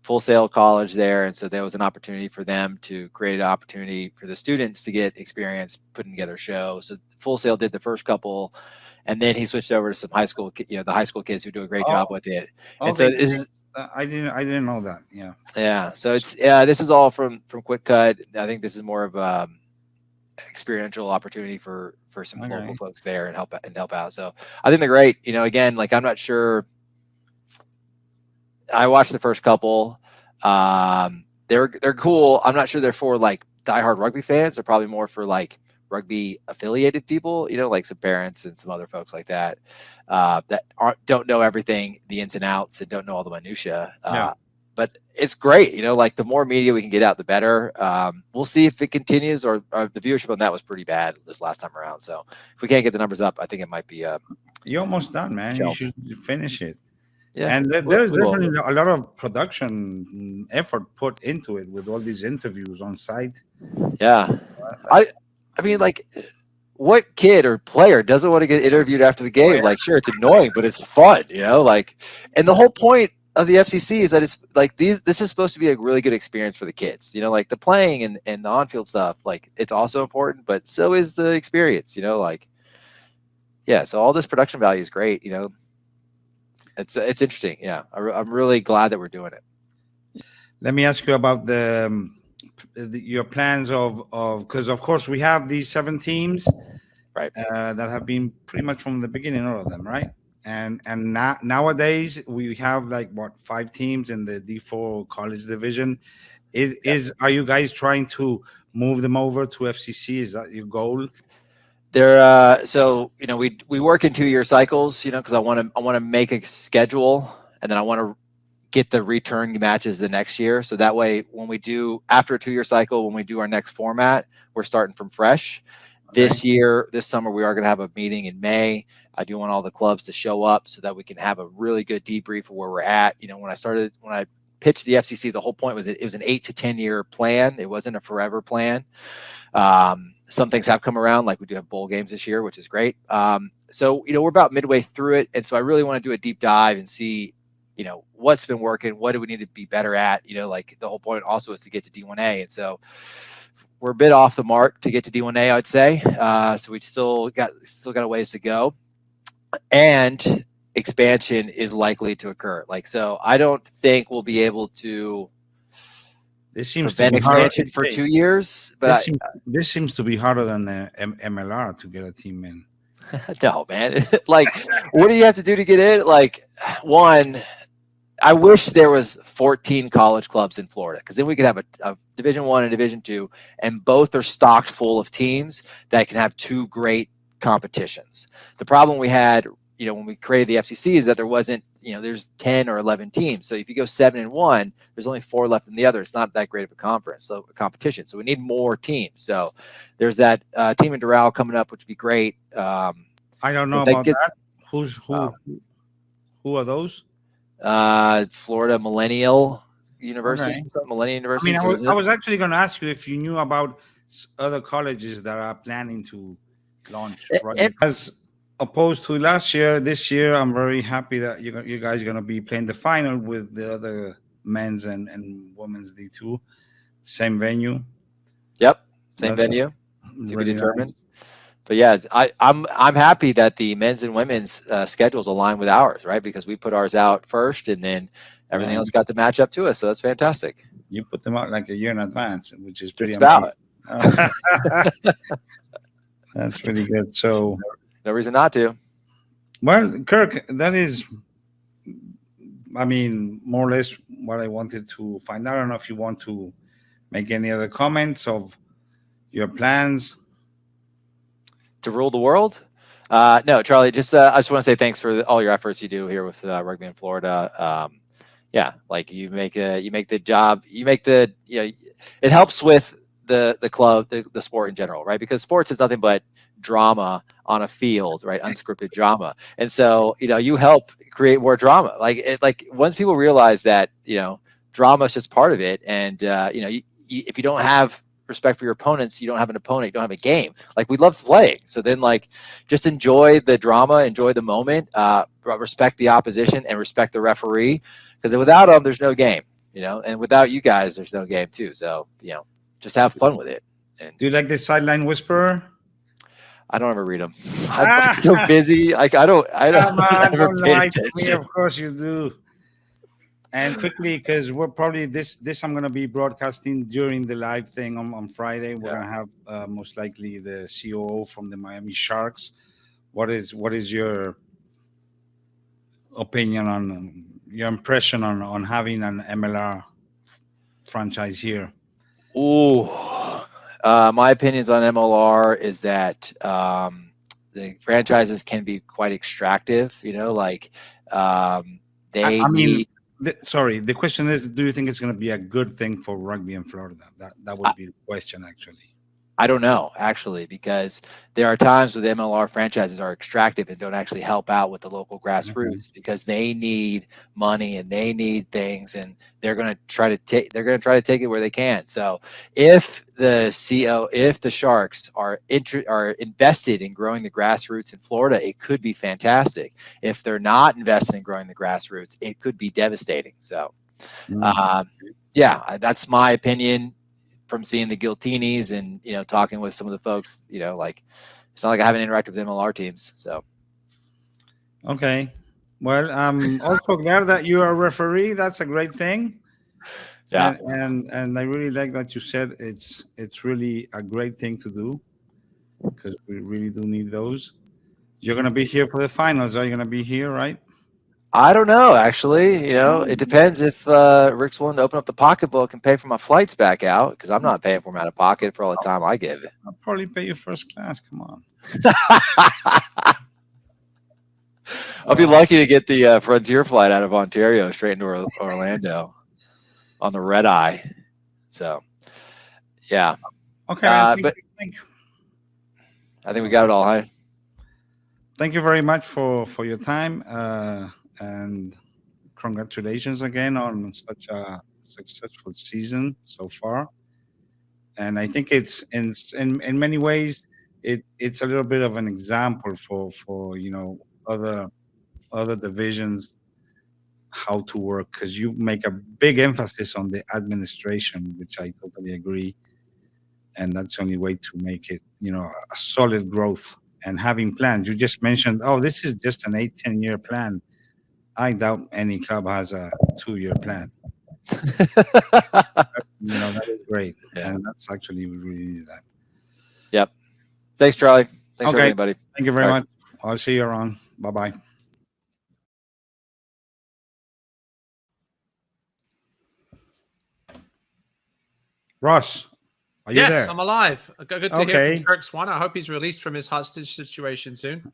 Full Sail College there, and so there was an opportunity for them to create an opportunity for the students to get experience putting together a show. So Full Sail did the first couple, and then he switched over to some high school, the high school kids who do a great job with it. Okay. And so this is. I didn't know that. Yeah. Yeah. So this is all from Quick Cut. I think this is more of experiential opportunity for some local folks there and help out. So I think they're great. Again, like I'm not sure. I watched the first couple. They're cool. I'm not sure they're for like diehard rugby fans. They're probably more for like rugby affiliated people, like some parents and some other folks like that, that don't know everything, the ins and outs, and don't know all the minutia. But it's great. Like the more media we can get out, the better. We'll see if it continues or the viewership on that was pretty bad this last time around. So if we can't get the numbers up, I think it might be, you're almost done, man. Shelved. You should finish it. Yeah. And there's definitely a lot of production effort put into it with all these interviews on site. Yeah. I mean, like, what kid or player doesn't want to get interviewed after the game? Like, sure, it's annoying, but it's fun, like, and the whole point of the FCC is that it's like this is supposed to be a really good experience for the kids, like the playing and the on-field stuff, like it's also important, but so is the experience, like, yeah. So all this production value is great, it's interesting. Yeah. I'm really glad that we're doing it. Let me ask you about your plans of because of course we have these 7 teams, right, that have been pretty much from the beginning, all of them, right? And nowadays we have like 5 teams in the D4 college division. Are you guys trying to move them over to FCC? Is that your goal? They're so we work in 2-year cycles, because I want to make a schedule, and then I want to get the return matches the next year. So that way, when we do after a 2-year cycle, when we do our next format, we're starting from fresh. Okay. This summer, we are going to have a meeting in May. I do want all the clubs to show up so that we can have a really good debrief of where we're at. When I pitched the FCC, the whole point was it was an 8 to 10 year plan. It wasn't a forever plan. Some things have come around, like we do have bowl games this year, which is great. So, we're about midway through it. And so I really want to do a deep dive and see, what's been working, what do we need to be better at? Like the whole point also is to get to D1A. And so we're a bit off the mark to get to D1A, I'd say. So we still got a ways to go. And expansion is likely to occur. So I don't think we'll be able to prevent expansion for 2 years. But this seems to be harder than the MLR to get a team in. No, man. What do you have to do to get in? One, I wish there was 14 college clubs in Florida, because then we could have a Division I and Division II, and both are stocked full of teams that can have 2 great competitions. The problem we had, when we created the FCC is that there wasn't, there's 10 or 11 teams. So if you go 7-1, there's only 4 left in the other. It's not that great of a competition. So we need more teams. So there's that team in Doral coming up, which would be great. I don't know about that. Who are those? Florida Millennial University. Okay. Millennial University. I was actually going to ask you if you knew about other colleges that are planning to launch. As opposed to last year, this year, I'm very happy that you guys are going to be playing the final with the other men's and women's D2, same venue. Yep, same That's venue to be really determined. But yeah, I'm happy that the men's and women's schedules align with ours, right? Because we put ours out first, and then everything else got to match up to us. So that's fantastic. You put them out like a year in advance, which is pretty Just about. amazing. That's really good. So, no reason not to. well, Kirk, that is, I mean, more or less what I wanted to find out. I don't know if you want to make any other comments of your plans to rule the world. No, Charlie, just I just want to say thanks for all your efforts you do here with rugby in Florida. Yeah, like you make the job, it helps with the club, the sport in general, right? Because sports is nothing but drama on a field, right? Unscripted drama. And so, you help create more drama. Like once people realize that, drama is just part of it. And, if you don't have respect for your opponents, you don't have an opponent, you don't have a game. Like, we love playing. So then, like, just enjoy the drama, enjoy the moment, respect the opposition, and respect the referee. Because without them, there's no game, and without you guys, there's no game too. So, just have fun with it. And do you like the sideline whisperer? I don't ever read them. I'm so busy. Like, I don't Don't lie to me. Of course you do. And quickly, because we're probably this I'm going to be broadcasting during the live thing on Friday. We're going to have most likely the COO from the Miami Sharks. What is your opinion on your impression on having an MLR franchise here? Ooh, my opinions on MLR is that the franchises can be quite extractive. The question is, do you think it's going to be a good thing for rugby in Florida? That would be the question, actually. I don't know, actually, because there are times where the MLR franchises are extractive and don't actually help out with the local grassroots because they need money and they need things, and they're going to try to take it where they can. So if the Sharks are invested in growing the grassroots in Florida, it could be fantastic. If they're not invested in growing the grassroots, it could be devastating. So, that's my opinion. From seeing the Giltinis and talking with some of the folks, it's not like I haven't interacted with MLR teams. So, okay, well, I'm also glad that you are a referee. That's a great thing. Yeah, and I really like that you said it's really a great thing to do because we really do need those. You're gonna be here for the finals. Are you gonna be here, right? I don't know, actually. It depends if Rick's willing to open up the pocketbook and pay for my flights back out, because I'm not paying for them out of pocket for all the time I give. I'll probably pay you first class. Come on. I'll be lucky to get the Frontier flight out of Ontario straight into Orlando on the red eye. So, yeah. Okay. But I think we got it all, huh? Thank you very much for your time. And congratulations again on such a successful season so far. And I think it's in many ways it's a little bit of an example for other divisions how to work, because you make a big emphasis on the administration, which I totally agree. And that's the only way to make it a solid growth and having plans. You just mentioned, this is just an 8-10 year plan. I doubt any club has a 2-year plan. That is great. Yeah. And that's actually, we really need that. Yep. Thanks, Charlie. Thanks for everything, buddy. Thank you very much. I'll see you around. Bye-bye. Ross, are you there? Yes, I'm alive. Good to hear from Kirk Swanner. I hope he's released from his hostage situation soon.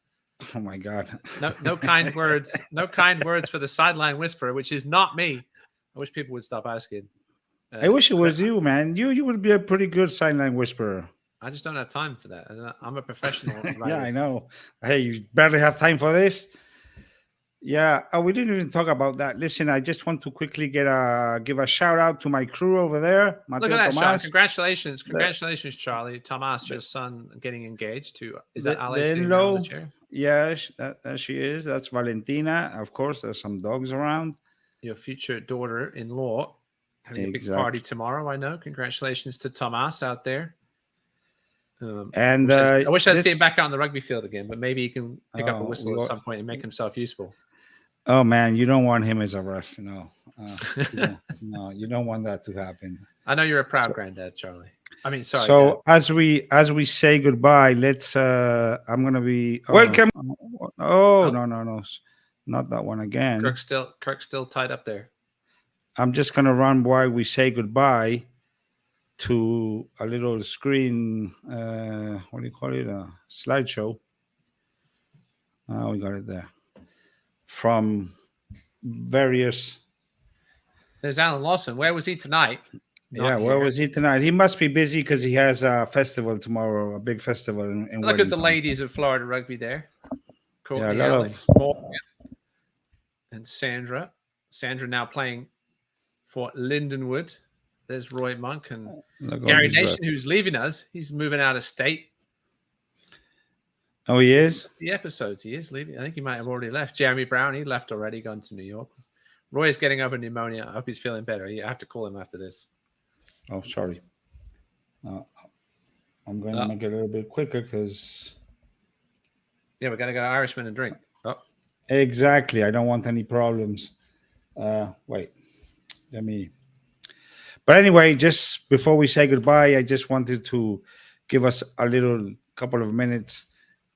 Oh my God! No kind words. No kind words for the sideline whisperer, which is not me. I wish people would stop asking. I wish it was you, man. You would be a pretty good sideline whisperer. I just don't have time for that. I'm a professional. Yeah, I know. Hey, you barely have time for this. Yeah, we didn't even talk about that. Listen, I just want to quickly give a shout out to my crew over there. Look at that, Sean. Congratulations, Charlie. Tomas, your son, getting engaged to. Is that Alice sitting on the chair? Yes, that she is. That's Valentina. Of course, there's some dogs around. Your future daughter-in-law Having a big party tomorrow, I know. Congratulations to Tomas out there. And I wish I'd see him back out on the rugby field again, but maybe he can pick up a whistle at some point and make himself useful. Oh man, you don't want him as a ref, no. No, you don't want that to happen. I know you're a proud granddad, Charlie. I mean, sorry. So as we say goodbye, let's. I'm gonna be welcome. Oh no, not that one again. Kirk's still tied up there. I'm just gonna run while we say goodbye to a little screen. What do you call it? A slideshow. We got it there. From various. There's Alan Lawson. Where was he tonight? Where was he tonight? He must be busy because he has a festival tomorrow, a big festival in Look Wellington. at the ladies of Florida Rugby there. Courtney, a lot Alex, and Sandra. Sandra now playing for Lindenwood. There's Roy Monk and Gary Nation, who's leaving us. He's moving out of state. Oh, he is? The episodes, he is leaving. I think he might have already left. Jeremy Brown, he left already, gone to New York. Roy is getting over pneumonia. I hope he's feeling better. I have to call him after this. Oh, sorry. I'm going to make it a little bit quicker because... Yeah, we got to go to Irishman and drink. Oh. Exactly. I don't want any problems. Wait. Let me... But anyway, just before we say goodbye, I just wanted to give us a little couple of minutes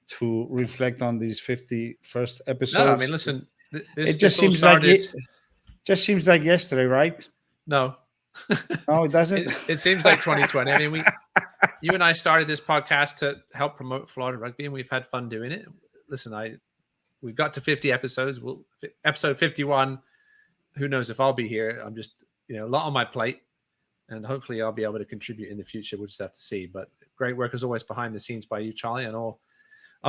to reflect on these 51st episodes. No, I mean, listen, it just seems like yesterday, right? No. No, it doesn't. It seems like 2020. I mean, you and I started this podcast to help promote Florida rugby, and we've had fun doing it. Listen, we got to 50 episodes. Episode 51. Who knows if I'll be here? I'm just, a lot on my plate, and hopefully I'll be able to contribute in the future. We'll just have to see. But great work as always behind the scenes by you, Charlie, and on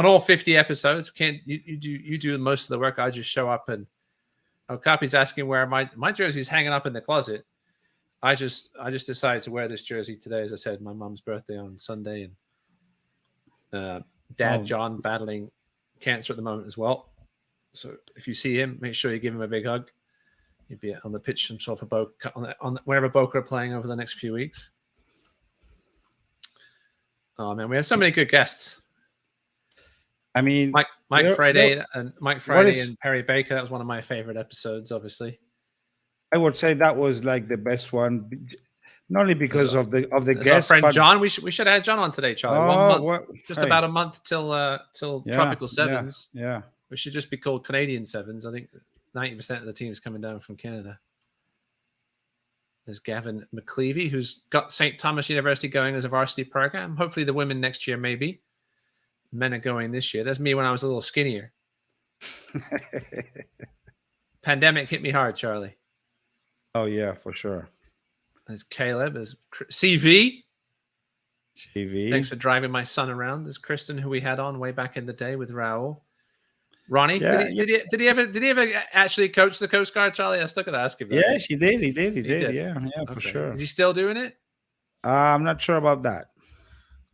all 50 episodes. You do most of the work. I just show up and Okapi's asking where my jersey's hanging up in the closet. I just decided to wear this jersey today. As I said, my mom's birthday on Sunday, and Dad John battling cancer at the moment as well. So if you see him, make sure you give him a big hug. He'll be on the pitch himself for Boca on wherever Boca are playing over the next few weeks. Oh man, we have so many good guests. I mean, Mike Friday and Perry Baker. That was one of my favorite episodes, obviously. I would say that was like the best one, not only because of the guest. Our friend John, we should have John on today, Charlie. About a month till Tropical Sevens. Yeah, we should just be called Canadian Sevens. I think 90% of the team is coming down from Canada. There's Gavin McClevey, who's got St. Thomas University going as a varsity program. Hopefully the women next year, maybe. Men are going this year. That's me when I was a little skinnier. Pandemic hit me hard, Charlie. Oh, yeah, for sure. There's Caleb. There's CV. CV. Thanks for driving my son around. There's Kristen, who we had on way back in the day with Raul. Ronnie, did he ever actually coach the Coast Guard, Charlie? I still got to ask him. Yes, he did. He did. Yeah, for sure. Is he still doing it? I'm not sure about that.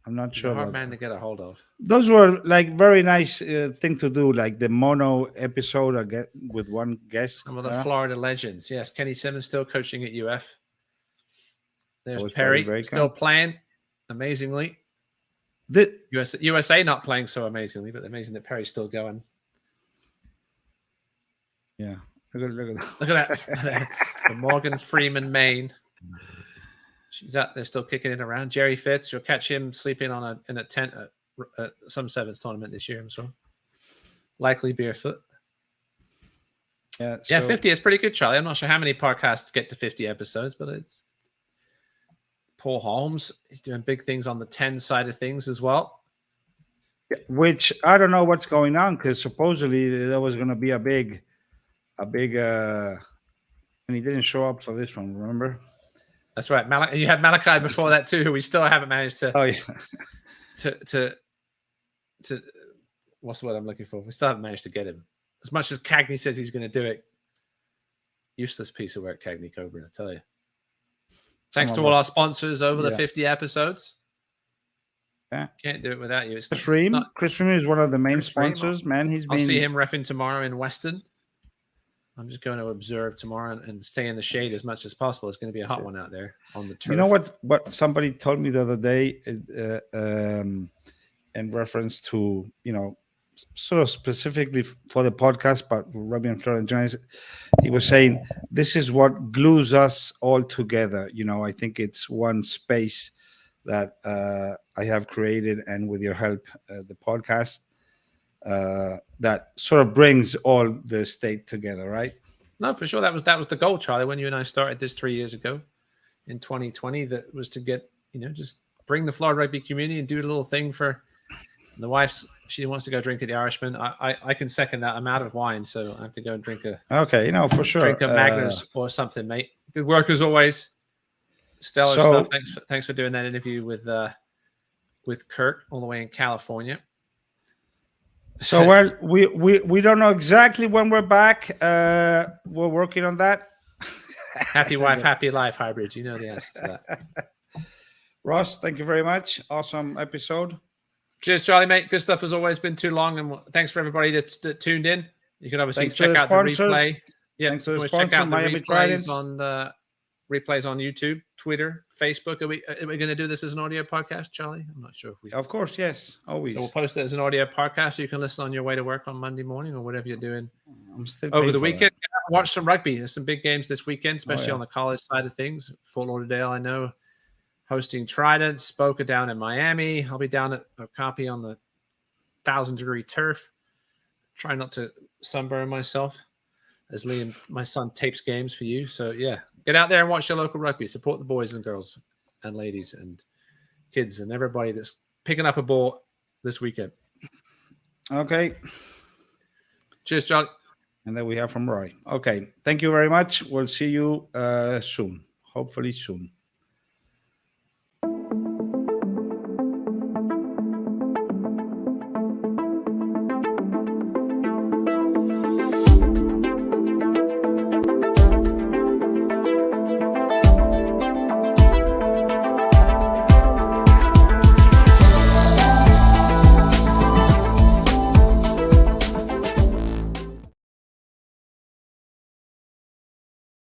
I'm not sure. He's a hard man to get a hold of. Those were like very nice thing to do, like the mono episode I get with one guest. Some of the Florida legends. Yes, Kenny Simmons still coaching at UF. There's Perry still playing amazingly. USA not playing so amazingly, but amazing that Perry's still going. Yeah, look at that. The Morgan Freeman Maine. She's out there still kicking it around. Jerry Fitz, you'll catch him sleeping in a tent at some sevens tournament this year, I'm sure. Likely barefoot. Yeah, 50 is pretty good, Charlie. I'm not sure how many podcasts get to 50 episodes, but it's Paul Holmes. He's doing big things on the 10 side of things as well. Which I don't know what's going on, because supposedly there was going to be a big, and he didn't show up for this one, remember? That's right. You had Malachi before that too, who we still haven't managed to. Oh yeah. To what's the word I'm looking for? We still haven't managed to get him. As much as Cagney says he's going to do it, useless piece of work, Cagney Coburn, I tell you. Thanks to all our sponsors over the 50 episodes. Yeah, can't do it without you. Chris Ream is one of the main sponsors. Man, I'll see him reffing tomorrow in Weston. I'm just going to observe tomorrow and stay in the shade as much as possible. It's going to be a hot one out there on the turf. You know what somebody told me the other day in reference to, sort of specifically for the podcast, but Rugby and Florida Giants, he was saying this is what glues us all together. I think it's one space that I have created, and with your help, the podcast, that sort of brings all the state together, right? No, for sure. That was the goal, Charlie, when you and I started this 3 years ago in 2020, that was to get, just bring the Florida rugby community and do a little thing for the wife's. She wants to go drink at the Irishman. I can second that. I'm out of wine, so I have to go and drink for sure. Drink a Magnus or something, mate. Good work as always. Stellar stuff. Thanks for doing that interview with Kirk all the way in California. So, well, we don't know exactly when we're back. We're working on that. Happy wife, happy life hybrid. You know the answer to that. Ross, thank you very much. Awesome episode. Cheers, Charlie, mate. Good stuff as always. Been too long, and thanks for everybody that tuned in. You can obviously check out the replay. Yeah, thanks to the check sponsor, out the Miami replays Tridents. on the replays on YouTube, Twitter, Facebook. Are we going to do this as an audio podcast, Charlie? I'm not sure if we. Of course, yes, always. So we'll post it as an audio podcast, so you can listen on your way to work on Monday morning or whatever you're doing I'm still over paying the for weekend. Watch some rugby. There's some big games this weekend, especially yeah. on the college side of things. Fort Lauderdale, I know, hosting Tridents. Boca down in Miami. I'll be down at Okapi on the 1,000-degree turf. Try not to sunburn myself as Liam, my son, tapes games for you. So yeah, get out there and watch your local rugby. Support the boys and girls and ladies and kids and everybody that's picking up a ball this weekend. Okay. Cheers, John. And then we have from Roy. Okay. Thank you very much. We'll see you soon. Hopefully soon.